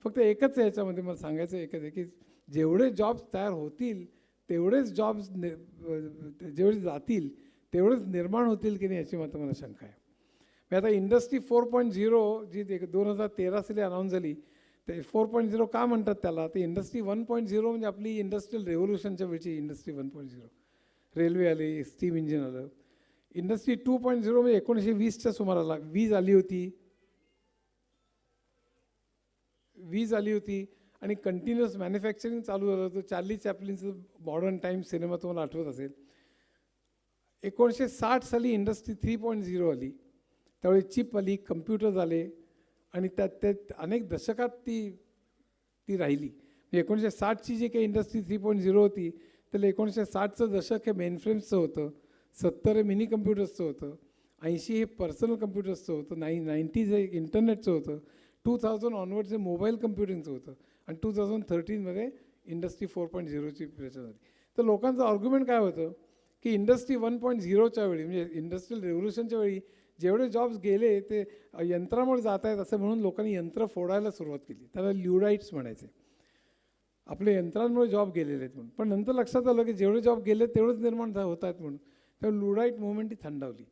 फक्त एकच आहे याच्यामध्ये मला सांगायचं एकच आहे की जेवढे जॉब्स तयार होतील तेवढेच जॉब्स जेवढे जातील तेवढेच निर्माण होतील की नाही याची मात्र मला शंका आहे. मी आता इंडस्ट्री 4.0 जी 2013 साली अनाऊन्स झाली, ते 4.0 का म्हणतात त्याला, ते इंडस्ट्री 1.0 म्हणजे आपली इंडस्ट्रियल रेव्होल्युशनच्या वेळची इंडस्ट्री 1.0. रेल्वे आली, स्टीम इंजिन आलं. इंडस्ट्री 2.0 म्हणजे 1920च्या सुमाराला वीज आली होती, वीज आली होती आणि कंटिन्युअस मॅन्युफॅक्चरिंग चालू झालं होतं. चार्ली चॅपलिनचं मॉडर्न टाईम्स सिनेमा तुम्हाला आठवत असेल. 1960 साली इंडस्ट्री 3.0 आली. त्यावेळी चिप आली, कम्प्युटर्स आले आणि त्यात अनेक दशकात ती राहिली. म्हणजे 1960ची जी काही इंडस्ट्री 3.0 होती त्याला 1960चं दशक हे मेनफ्रेम्सचं होतं, 70 हे मिनी कम्प्युटर्सचं होतं, 80 हे पर्सनल कम्प्युटर्सचं होतं, 90s हे इंटरनेटचं होतं, 2000 ऑनवर्ड्स हे मोबाईल कम्प्युटिंगचं होतं आणि 2013मध्ये इंडस्ट्री 4.0ची रचना झाली. तर लोकांचं आर्ग्युमेंट काय होतं की इंडस्ट्री 1.0च्या वेळी म्हणजे इंडस्ट्रियल रेव्होल्युशनच्या वेळी जेवढे जॉब्स गेले ते यंत्रामुळे जात आहेत असं म्हणून लोकांनी यंत्र फोडायला सुरुवात केली. त्याला ल्युडाईट्स म्हणायचे. आपले यंत्रांमुळे जॉब गेलेले आहेत म्हणून. पण नंतर लक्षात आलं की जेवढे जॉब गेले तेवढेच निर्माण होत आहेत म्हणून त्यामुळे लुडाईट मुवमेंट ही थंडावली.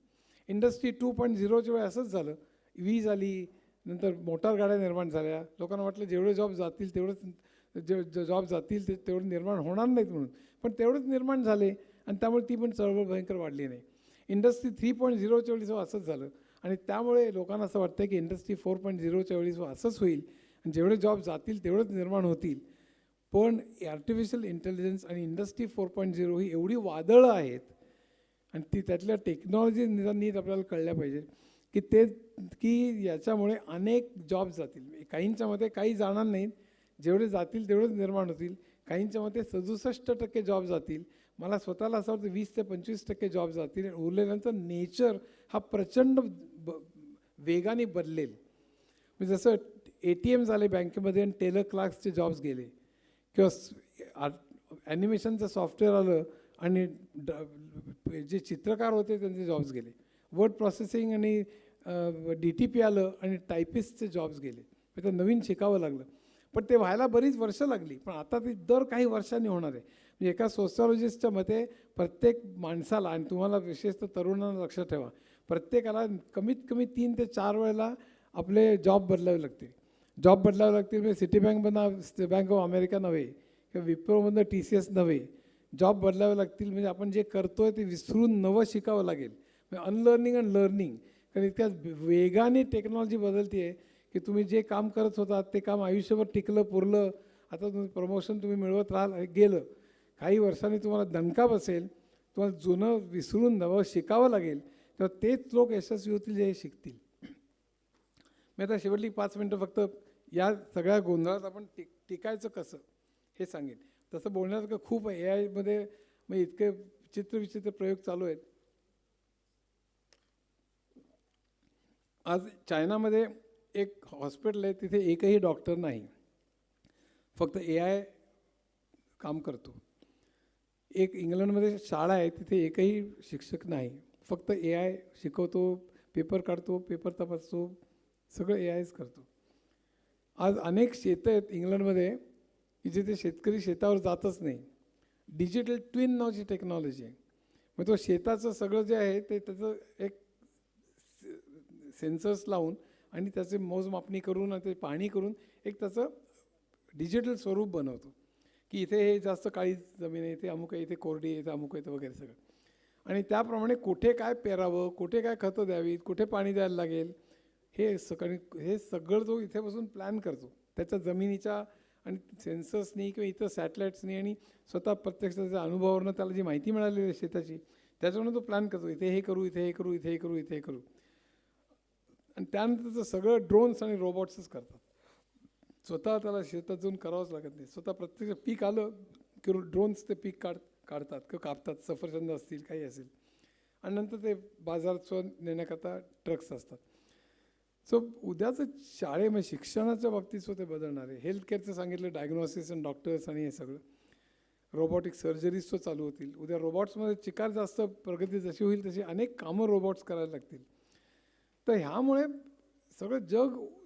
इंडस्ट्री 2.0च्या वेळी असंच झालं. वीज आली, नंतर मोटार गाड्या निर्माण झाल्या. लोकांना वाटलं जेवढे जॉब जातील तेवढंच जॉब जातील तेवढे निर्माण होणार नाहीत म्हणून, पण तेवढेच निर्माण झाले आणि त्यामुळे ती पण चळवळ भयंकर वाढली नाही. इंडस्ट्री 3.0च्या वेळी असंच झालं आणि त्यामुळे लोकांना असं वाटतं की इंडस्ट्री 4.0च्या वेळी असंच होईल आणि जेवढे जॉब जातील तेवढेच निर्माण होतील. पण आर्टिफिशियल इंटेलिजन्स आणि इंडस्ट्री 4.0 ही एवढी वादळं आहेत आणि त्यातल्या टेक्नॉलॉजी नीट आपल्याला कळल्या पाहिजे की याच्यामुळे अनेक जॉब जातील. काहींच्या मते काही जाणार नाहीत, जेवढे जातील तेवढेच निर्माण होतील. काहींच्या मते 67% जॉब जातील. मला स्वतःला असं वाटतं 20 ते 25% जॉब जातील आणि उरलेल्यांचं नेचर हा प्रचंड वेगाने बदलेल. म्हणजे जसं ATM झाले बँकेमध्ये आणि टेलर क्लार्क्सचे जॉब्स गेले किंवा ॲनिमेशनचं सॉफ्टवेअर आलं आणि जे चित्रकार होते त्यांचे जॉब्स गेले. वर्ड प्रोसेसिंग आणि DTP आलं आणि टायपिस्टचे जॉब्स गेले. तर नवीन शिकावं लागलं, पण ते व्हायला बरीच वर्ष लागली. पण आता ते दर काही वर्षांनी होणार आहे. म्हणजे एका सोशिओलॉजिस्टच्या मते प्रत्येक माणसाला आणि तुम्हाला विशेषतः तरुणांना लक्षात ठेवा, प्रत्येकाला कमीत कमी 3 ते 4 वेळेला आपले जॉब बदलावे लागतील. जॉब बदलावे लागतील म्हणजे सिटी बँकमधनं स्टेट बँक ऑफ अमेरिका नव्हे किंवा विप्रोमधनं TCS नव्हे. जॉब बदलावे लागतील म्हणजे आपण जे करतो आहे ते विसरून नवं शिकावं लागेल. Unlearning and learning. कारण इतक्या वेगाने टेक्नॉलॉजी बदलते आहे की तुम्ही जे काम करत होतात ते काम आयुष्यभर टिकलं पुरलं. आता तुम्ही प्रमोशन तुम्ही मिळवत राहाल, गेलं काही वर्षांनी तुम्हाला दणका बसेल, तुम्हाला जुनं विसरून नवं शिकावं लागेल. तेव्हा तेच लोक यशस्वी होतील जे शिकतील. मी आता शेवटली 5 मिनटं फक्त या सगळ्या गोंधळात आपण टिकायचं कसं हे सांगेन. तसं बोलण्यासारखं खूप आहे. AI मध्ये म्हणजे इतके चित्रविचित्र प्रयोग चालू आहेत. आज चायनामध्ये एक हॉस्पिटल आहे, तिथे एकही डॉक्टर नाही, फक्त AI काम करतो. एक इंग्लंडमध्ये शाळा आहे, तिथे एकही शिक्षक नाही, फक्त AI शिकवतो, पेपर काढतो, पेपर तपासतो, सगळं AIच करतो. आज अनेक शेतं आहेत इंग्लंडमध्ये की जिथे शेतकरी शेतावर जातच नाही. डिजिटल ट्विन नावाची टेक्नॉलॉजी आहे. मग तो शेताचं सगळं जे आहे ते त्याचं एक सेन्सर्स लावून आणि त्याचे मोजमापणी करून आणि ते पाहणी करून एक त्याचं डिजिटल स्वरूप बनवतो की इथे हे जास्त काळी जमीन आहे, इथे अमुक आहे, इथे कोरडी आहे, इथे अमुक आहे वगैरे सगळं. आणि त्याप्रमाणे कुठे काय पेरावं, कुठे काय खतं द्यावीत, कुठे पाणी द्यायला लागेल, हे सगळं जो इथे बसून प्लॅन करतो त्याच्या जमिनीच्या आणि सेन्सर्सनी किंवा इतर सॅटेलाईट्सनी आणि स्वतः प्रत्यक्ष त्याच्या अनुभवावरनं त्याला जी माहिती मिळालेली आहे शेताची त्याच्यावरून तो प्लॅन करतो, इथे हे करू, इथे हे करू, इथे हे करू, इथे हे करू. आणि त्यानंतरचं सगळं ड्रोन्स आणि रोबोट्सच करतात. स्वतः त्याला शेतात जाऊन करावंच लागत नाही. स्वतः प्रत्यक्ष पीक आलं की ड्रोन्स ते पीक काढतात किंवा कापतात, सफरचंद असतील काही असेल, आणि नंतर ते बाजारात नेण्याकरता ट्रक्स असतात. सो उद्याचं शाळेमध्ये शिक्षणाच्या बाबतीत ते बदलणार आहे. हेल्थकेअरचं सांगितलं, डायग्नॉसिस आणि डॉक्टर्स आणि हे सगळं रोबोटिक सर्जरीज तो चालू होतील. उद्या रोबोट्समध्ये चिकार जास्त प्रगती जशी होईल तशी अनेक कामं रोबोट्स करायला लागतील. तर ह्यामुळे सगळं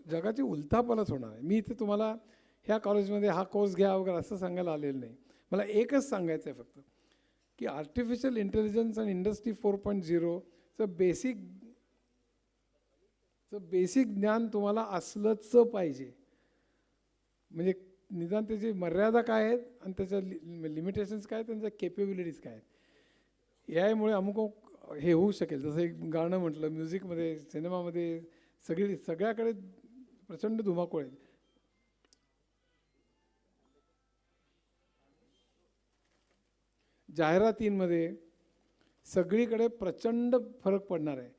जगाची उलथापालथ होणार आहे. मी इथे तुम्हाला ह्या कॉलेजमध्ये हा कोर्स घ्या वगैरे असं सांगायला आलेलं नाही. मला एकच सांगायचं आहे फक्त की आर्टिफिशियल इंटेलिजन्स आणि इंडस्ट्री 4.0चं बेसिक ज्ञान तुम्हाला असलंच पाहिजे. म्हणजे निदान त्याची मर्यादा काय आहेत आणि त्याच्या लिमिटेशन्स काय आहेत, त्यांच्या केपेबिलिटीज काय आहेत. यामुळे अमुक हे होऊ शकेल. जसं एक गाणं म्हटलं, म्युझिकमध्ये, सिनेमामध्ये सगळ्याकडे प्रचंड धुमाकूळ आहे. जाहिरातींमध्ये सगळीकडे प्रचंड फरक पडणार आहे.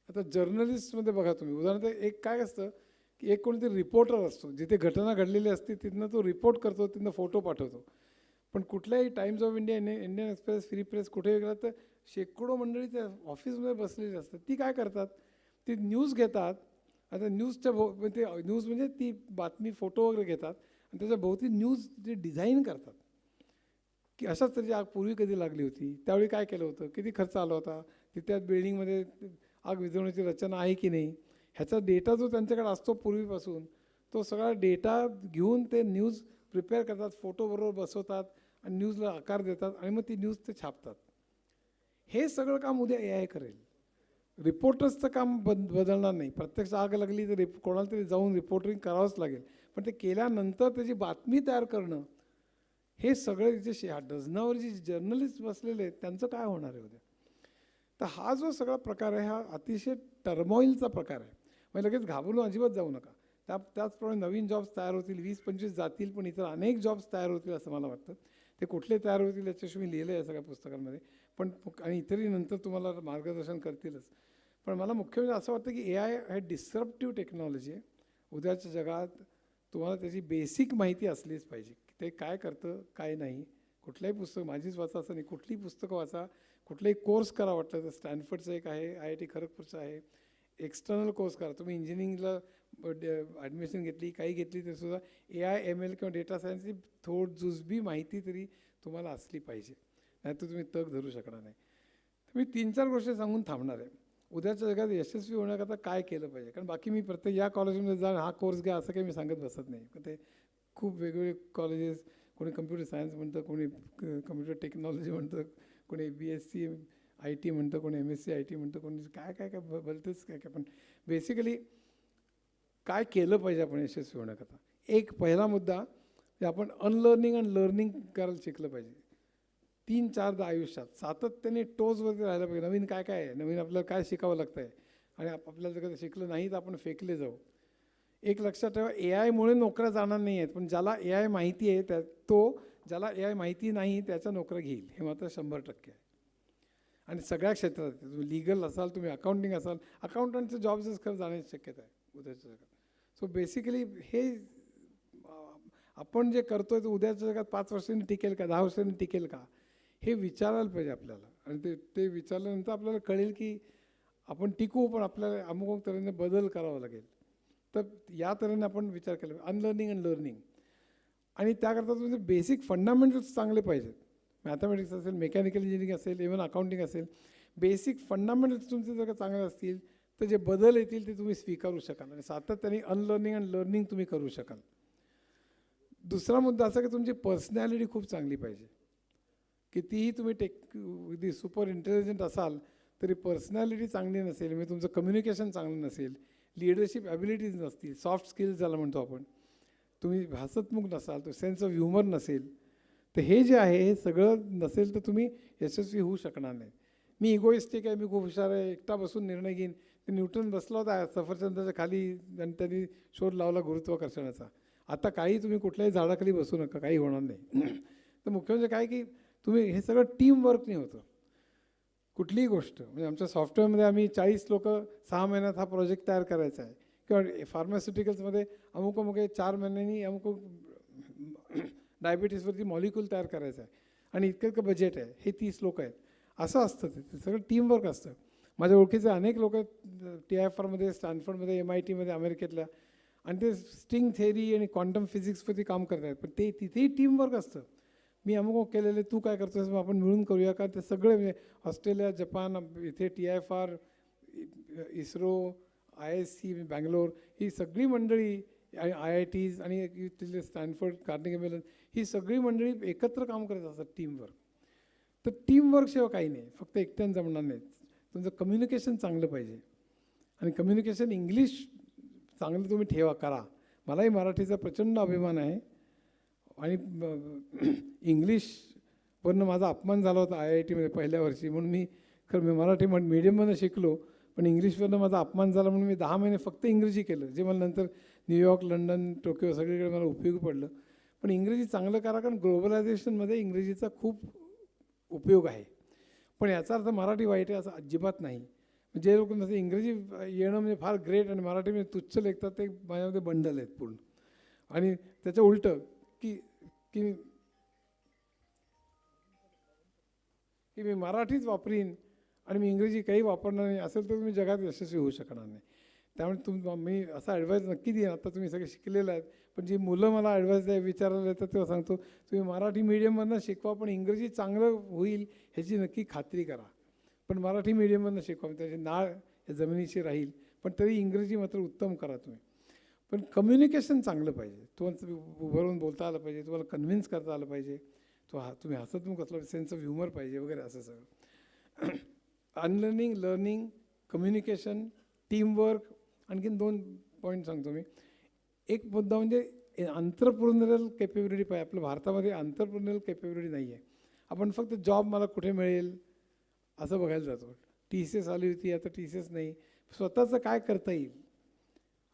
आता जर्नलिस्टमध्ये बघा तुम्ही, उदाहरणार्थ एक काय असतं की एक कोणीतरी रिपोर्टर असतो, जिथे घटना घडलेली असते तिथनं तो रिपोर्ट करतो, तिथनं फोटो पाठवतो. पण कुठल्याही times of India, Indian express, free press कुठेही गेला तर शेकडो मंडळी त्या ऑफिसमध्ये बसलेली असतात. ती काय करतात, ती न्यूज घेतात. आता न्यूजच्या ते न्यूज म्हणजे ती बातमी, फोटो वगैरे घेतात आणि त्याच्या भोवती न्यूज जे डिझाईन करतात की अशाच तरी आग पूर्वी कधी लागली होती, त्यावेळी काय केलं होतं, किती खर्च आला होता, त्या बिल्डिंगमध्ये आग विझवण्याची रचना आहे की नाही, ह्याचा डेटा जो त्यांच्याकडे असतो पूर्वीपासून, तो सगळा डेटा घेऊन ते न्यूज प्रिपेअर करतात, फोटो बरोबर बसवतात आणि न्यूजला आकार देतात आणि मग ती न्यूज ते छापतात. हे सगळं काम उद्या AI करेल. रिपोर्टर्सचं काम बदलणार नाही. प्रत्यक्ष आग लागली तर कोणाला तरी जाऊन रिपोर्टिंग करावंच लागेल, पण ते केल्यानंतर त्याची बातमी तयार करणं, हे सगळे जे डझनावर जे जर्नलिस्ट बसलेले आहेत त्यांचं काय होणार आहे उद्या. तर हा जो सगळा प्रकार आहे हा अतिशय टर्मॉइलचा प्रकार आहे. म्हणजे लगेच घाबरून अजिबात जाऊ नका. त्याचप्रमाणे नवीन जॉब्स तयार होतील, 20-25 जातील, पण इतर अनेक जॉब्स तयार होतील असं मला वाटतं. ते कुठले तयार होतील याच्याशी मी लिहिलं आहे सगळ्या पुस्तकांमध्ये, पण आणि इतरही नंतर तुम्हाला मार्गदर्शन करतीलच. पण मला मुख्य म्हणजे असं वाटतं की AI हे डिस्रप्टिव्ह टेक्नॉलॉजी आहे. उद्याच्या जगात तुम्हाला त्याची बेसिक माहिती असलीच पाहिजे की ते काय करतं काय नाही. कुठलंही पुस्तक माझीच वाचा असं नाही, कुठलीही पुस्तकं वाचा, कुठलाही कोर्स करा वाटलं तर स्टॅनफर्डचं एक आहे, IIT खरगपूरचं आहे, एक्सटर्नल कोर्स करा. तुम्ही इंजिनिअरिंगला ॲडमिशन घेतली, काही घेतली तरी सुद्धा AI, ML किंवा डेटा सायन्सची जुजबी माहिती तरी तुम्हाला असली पाहिजे, नाही तर तुम्ही तग धरू शकणार नाही. तर मी 3-4 गोष्टी सांगून थांबणार आहे. उद्याच्या जगात यशस्वी होण्याकरता काय केलं पाहिजे, कारण बाकी मी प्रत्येक या कॉलेजमध्ये जा हा कोर्स घ्या असं काही मी सांगत बसत नाही. पण ते खूप वेगवेगळे कॉलेजेस, कोणी कम्प्युटर सायन्स म्हणतं, कोणी कम्प्युटर टेक्नॉलॉजी म्हणतं, कोणी BSc IT म्हणतं, कोणी MSc IT म्हणतं, कोणी काय काय काय भलतेच काय काय. पण बेसिकली काय केलं पाहिजे आपण यशस्वी होण्याकरता. एक पहिला मुद्दा की आपण अनलर्निंग आणि लर्निंग करायला शिकलं पाहिजे. 3-4दा आयुष्यात सातत्याने टोचवरती राहायला पाहिजे. नवीन काय काय आहे, नवीन आपल्याला काय शिकावं लागतं आहे, आणि आपल्याला जर शिकलं नाही तर आपण फेकले जाऊ. एक लक्षात ठेवा, AI मुळे नोकऱ्या जाणार नाही आहेत, पण ज्याला AI माहिती आहे ज्याला AI माहिती नाही त्याच्या नोकऱ्या घेईल, हे मात्र 100% आहे. आणि सगळ्या क्षेत्रात, तुम्ही लिगल असाल, तुम्ही अकाउंटिंग असाल, अकाउंटंटचे जॉब्सच खरं जाण्याची शक्यता आहे उद्याच्या जगात. सो बेसिकली हे आपण जे करतोय ते उद्याच्या जगात 5 वर्षांनी टिकेल का, 10 वर्षांनी टिकेल का, हे विचारायला पाहिजे आपल्याला. आणि ते विचारल्यानंतर आपल्याला कळेल की आपण टिकू, पण आपल्याला अमुक तऱ्हेने बदल करावा लागेल. तर या तऱ्हेने आपण विचार केला, अनलर्निंग अँड लर्निंग. आणि त्याकरता तुमचे बेसिक फंडामेंटल्स चांगले पाहिजेत. मॅथमॅटिक्स असेल, मेकॅनिकल इंजिनिअरिंग असेल, इव्हन अकाउंटिंग असेल, बेसिक फंडामेंटल्स तुमचे जर का चांगले असतील तर जे बदल येतील ते तुम्ही स्वीकारू शकाल आणि सातत्याने अनलर्निंग अँड लर्निंग तुम्ही करू शकाल. दुसरा मुद्दा असा की तुमची पर्सनॅलिटी खूप चांगली पाहिजे. कितीही तुम्ही अगदी सुपर इंटेलिजंट असाल तरी पर्सनॅलिटी चांगली नसेल, म्हणजे तुमचं कम्युनिकेशन चांगलं नसेल, लिडरशिप ॲबिलिटीज नसतील, सॉफ्ट स्किल्स ज्याला म्हणतो आपण, तुम्ही हसतमुख नसाल, तो सेन्स ऑफ ह्युमर नसेल, तर हे जे आहे हे सगळं नसेल तर तुम्ही यशस्वी होऊ शकणार नाही. मी इगोइस्टिक आहे, मी खूप हुशार आहे, एकटा बसून निर्णय घेईन. ते न्यूटन बसला होता सफरचंदाच्या खाली आणि त्यांनी शोध लावला गुरुत्वाकर्षणाचा. आता काही तुम्ही कुठल्याही झाडाखाली बसू नका, काही होणार नाही. तर मुख्य म्हणजे काय की तुम्ही हे सगळं टीमवर्कने होतं. कुठलीही गोष्ट, म्हणजे आमच्या सॉफ्टवेअरमध्ये आम्ही 40 लोक 6 महिन्यात हा प्रोजेक्ट तयार करायचा आहे, किंवा फार्मास्युटिकल्समध्ये अमुक 4 महिन्यांनी अमुक डायबिटीसवरती मॉलिक्यूल तयार करायचा आहे आणि इतकं बजेट आहे, हे 30 लोक आहेत. असं असतं, ते सगळं टीमवर्क असतं. माझ्या ओळखीचे अनेक लोक आहेत TIFRमध्ये, स्टॅनफर्डमध्ये, MITमध्ये अमेरिकेतल्या, आणि ते स्ट्रिंग थेअरी आणि क्वांटम फिजिक्सवरती काम करत आहेत, पण ते तिथेही टीमवर्क असतं. मी अमुक केलेले, तू काय करतोस, मग आपण मिळून करूया का. ते सगळे म्हणजे ऑस्ट्रेलिया, जपान, इथे TIFR, इस्रो, ISC बँगलोर, ही सगळी मंडळी, IITs आणि तिथले स्टॅनफर्ड, कार्नेगी मेलन, ही सगळी मंडळी एकत्र काम करत असतात, टीमवर्क. तर टीमवर्कशिवाय काही नाही, फक्त एकट्यानं जमणार नाही. तुमचं कम्युनिकेशन चांगलं पाहिजे, आणि कम्युनिकेशन इंग्लिश चांगलं तुम्ही करा. मलाही मराठीचा प्रचंड अभिमान आहे, आणि इंग्लिशवरनं माझा अपमान झाला होता IITमध्ये पहिल्या वर्षी, म्हणून मी मराठी मीडियममधून शिकलो, पण इंग्लिशवरनं माझा अपमान झाला म्हणून मी 10 महिने फक्त इंग्रजी केलं, जे मला नंतर न्यूयॉर्क, लंडन, टोकियो सगळीकडे मला उपयोगी पडलं. पण इंग्रजी चांगलं करा, कारण ग्लोबलायझेशनमध्ये इंग्रजीचा खूप उपयोग आहे. पण याचा अर्थ मराठी वाईट आहे असं अजिबात नाही. जे लोक नसते इंग्रजी येणं म्हणजे फार ग्रेट आणि मराठीमध्ये तुच्छ लेखतात, ते माझ्यामध्ये बंडल आहेत पूर्ण. आणि त्याचं उलटं की की की मी मराठीच वापरीन आणि मी इंग्रजी काही वापरणार नाही असेल तर तुम्ही जगात यशस्वी होऊ शकणार नाही. त्यामुळे मी असा ॲडवाईस नक्की देईन. आता तुम्ही सगळे शिकलेले आहेत, पण जी मुलं मला ॲडवाईस विचारायला येतात तेव्हा सांगतो, तुम्ही मराठी मीडियममधनं शिकवा, पण इंग्रजी चांगलं होईल ह्याची नक्की खात्री करा. पण मराठी मीडियममधनं शिकवा, त्याची नाळ या जमिनीशी राहील, पण तरी इंग्रजी मात्र उत्तम करा तुम्ही. पण कम्युनिकेशन चांगलं पाहिजे. तुम्हाला उभारून बोलता आलं पाहिजे, तुम्हाला कन्व्हिन्स करता आलं पाहिजे, तुम्ही हसतमुख असलं, सेन्स ऑफ ह्युमर पाहिजे वगैरे असं सगळं. Unlearning, learning, communication, teamwork. आणखीन 2 पॉईंट सांगतो मी. एक मुद्दा म्हणजे आंतरप्रुनरल कॅपेबिलिटी पाहिजे. आपल्या भारतामध्ये आंतरप्रुनरल कॅपेबिलिटी नाही आहे. आपण फक्त जॉब मला कुठे मिळेल असं बघायला जातो. TCS आली होती, आता TCS नाही. स्वतःचं काय करता येईल,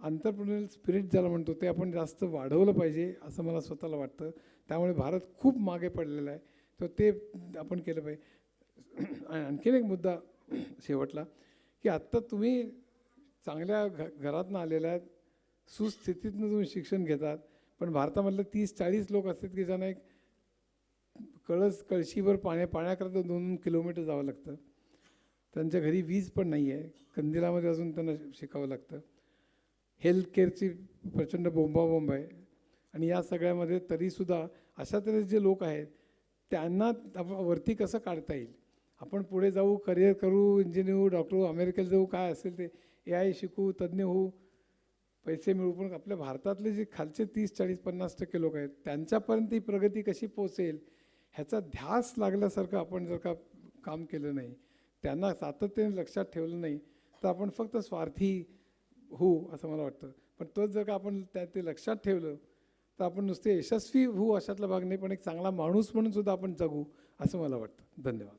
आंतरप्रुनरल स्पिरिट ज्याला म्हणतो ते आपण जास्त वाढवलं पाहिजे असं मला स्वतःला वाटतं. त्यामुळे भारत खूप मागे पडलेला आहे, तर ते आपण केलं पाहिजे. आणि आणखीन एक मुद्दा शेवटला, की आत्ता तुम्ही चांगल्या घरातनं आलेल्या आहेत, सुस्थितीतनं तुम्ही शिक्षण घेतात, पण भारतामधले 30-40 लोक असतात की ज्यांना एक कळशीभर पाण्याकरता 2 किलोमीटर जावं लागतं. त्यांच्या घरी वीज पण नाही आहे, कंदिलामध्ये अजून त्यांना शिकावं लागतं. हेल्थ केअरची प्रचंड बोंबाबोंब आहे. आणि या सगळ्यामध्ये तरीसुद्धा अशा तऱ्हेचे जे लोक आहेत त्यांना वरती कसं काढता येईल. आपण पुढे जाऊ, करिअर करू, इंजिनियर होऊ, डॉक्टर होऊ, अमेरिकेला जाऊ, काय असेल ते AI शिकू, तज्ज्ञ होऊ, पैसे मिळू, पण आपल्या भारतातले जे खालचे 30-40-50% लोक आहेत त्यांच्यापर्यंत ही प्रगती कशी पोचेल ह्याचा ध्यास लागल्यासारखं आपण जर का काम केलं नाही, त्यांना सातत्याने लक्षात ठेवलं नाही, तर आपण फक्त स्वार्थी होऊ असं मला वाटतं. पण तोच जर का आपण ते लक्षात ठेवलं तर आपण नुसते यशस्वी होऊ अशातला भाग नाही, पण एक चांगला माणूस म्हणून सुद्धा आपण जगू असं मला वाटतं. धन्यवाद.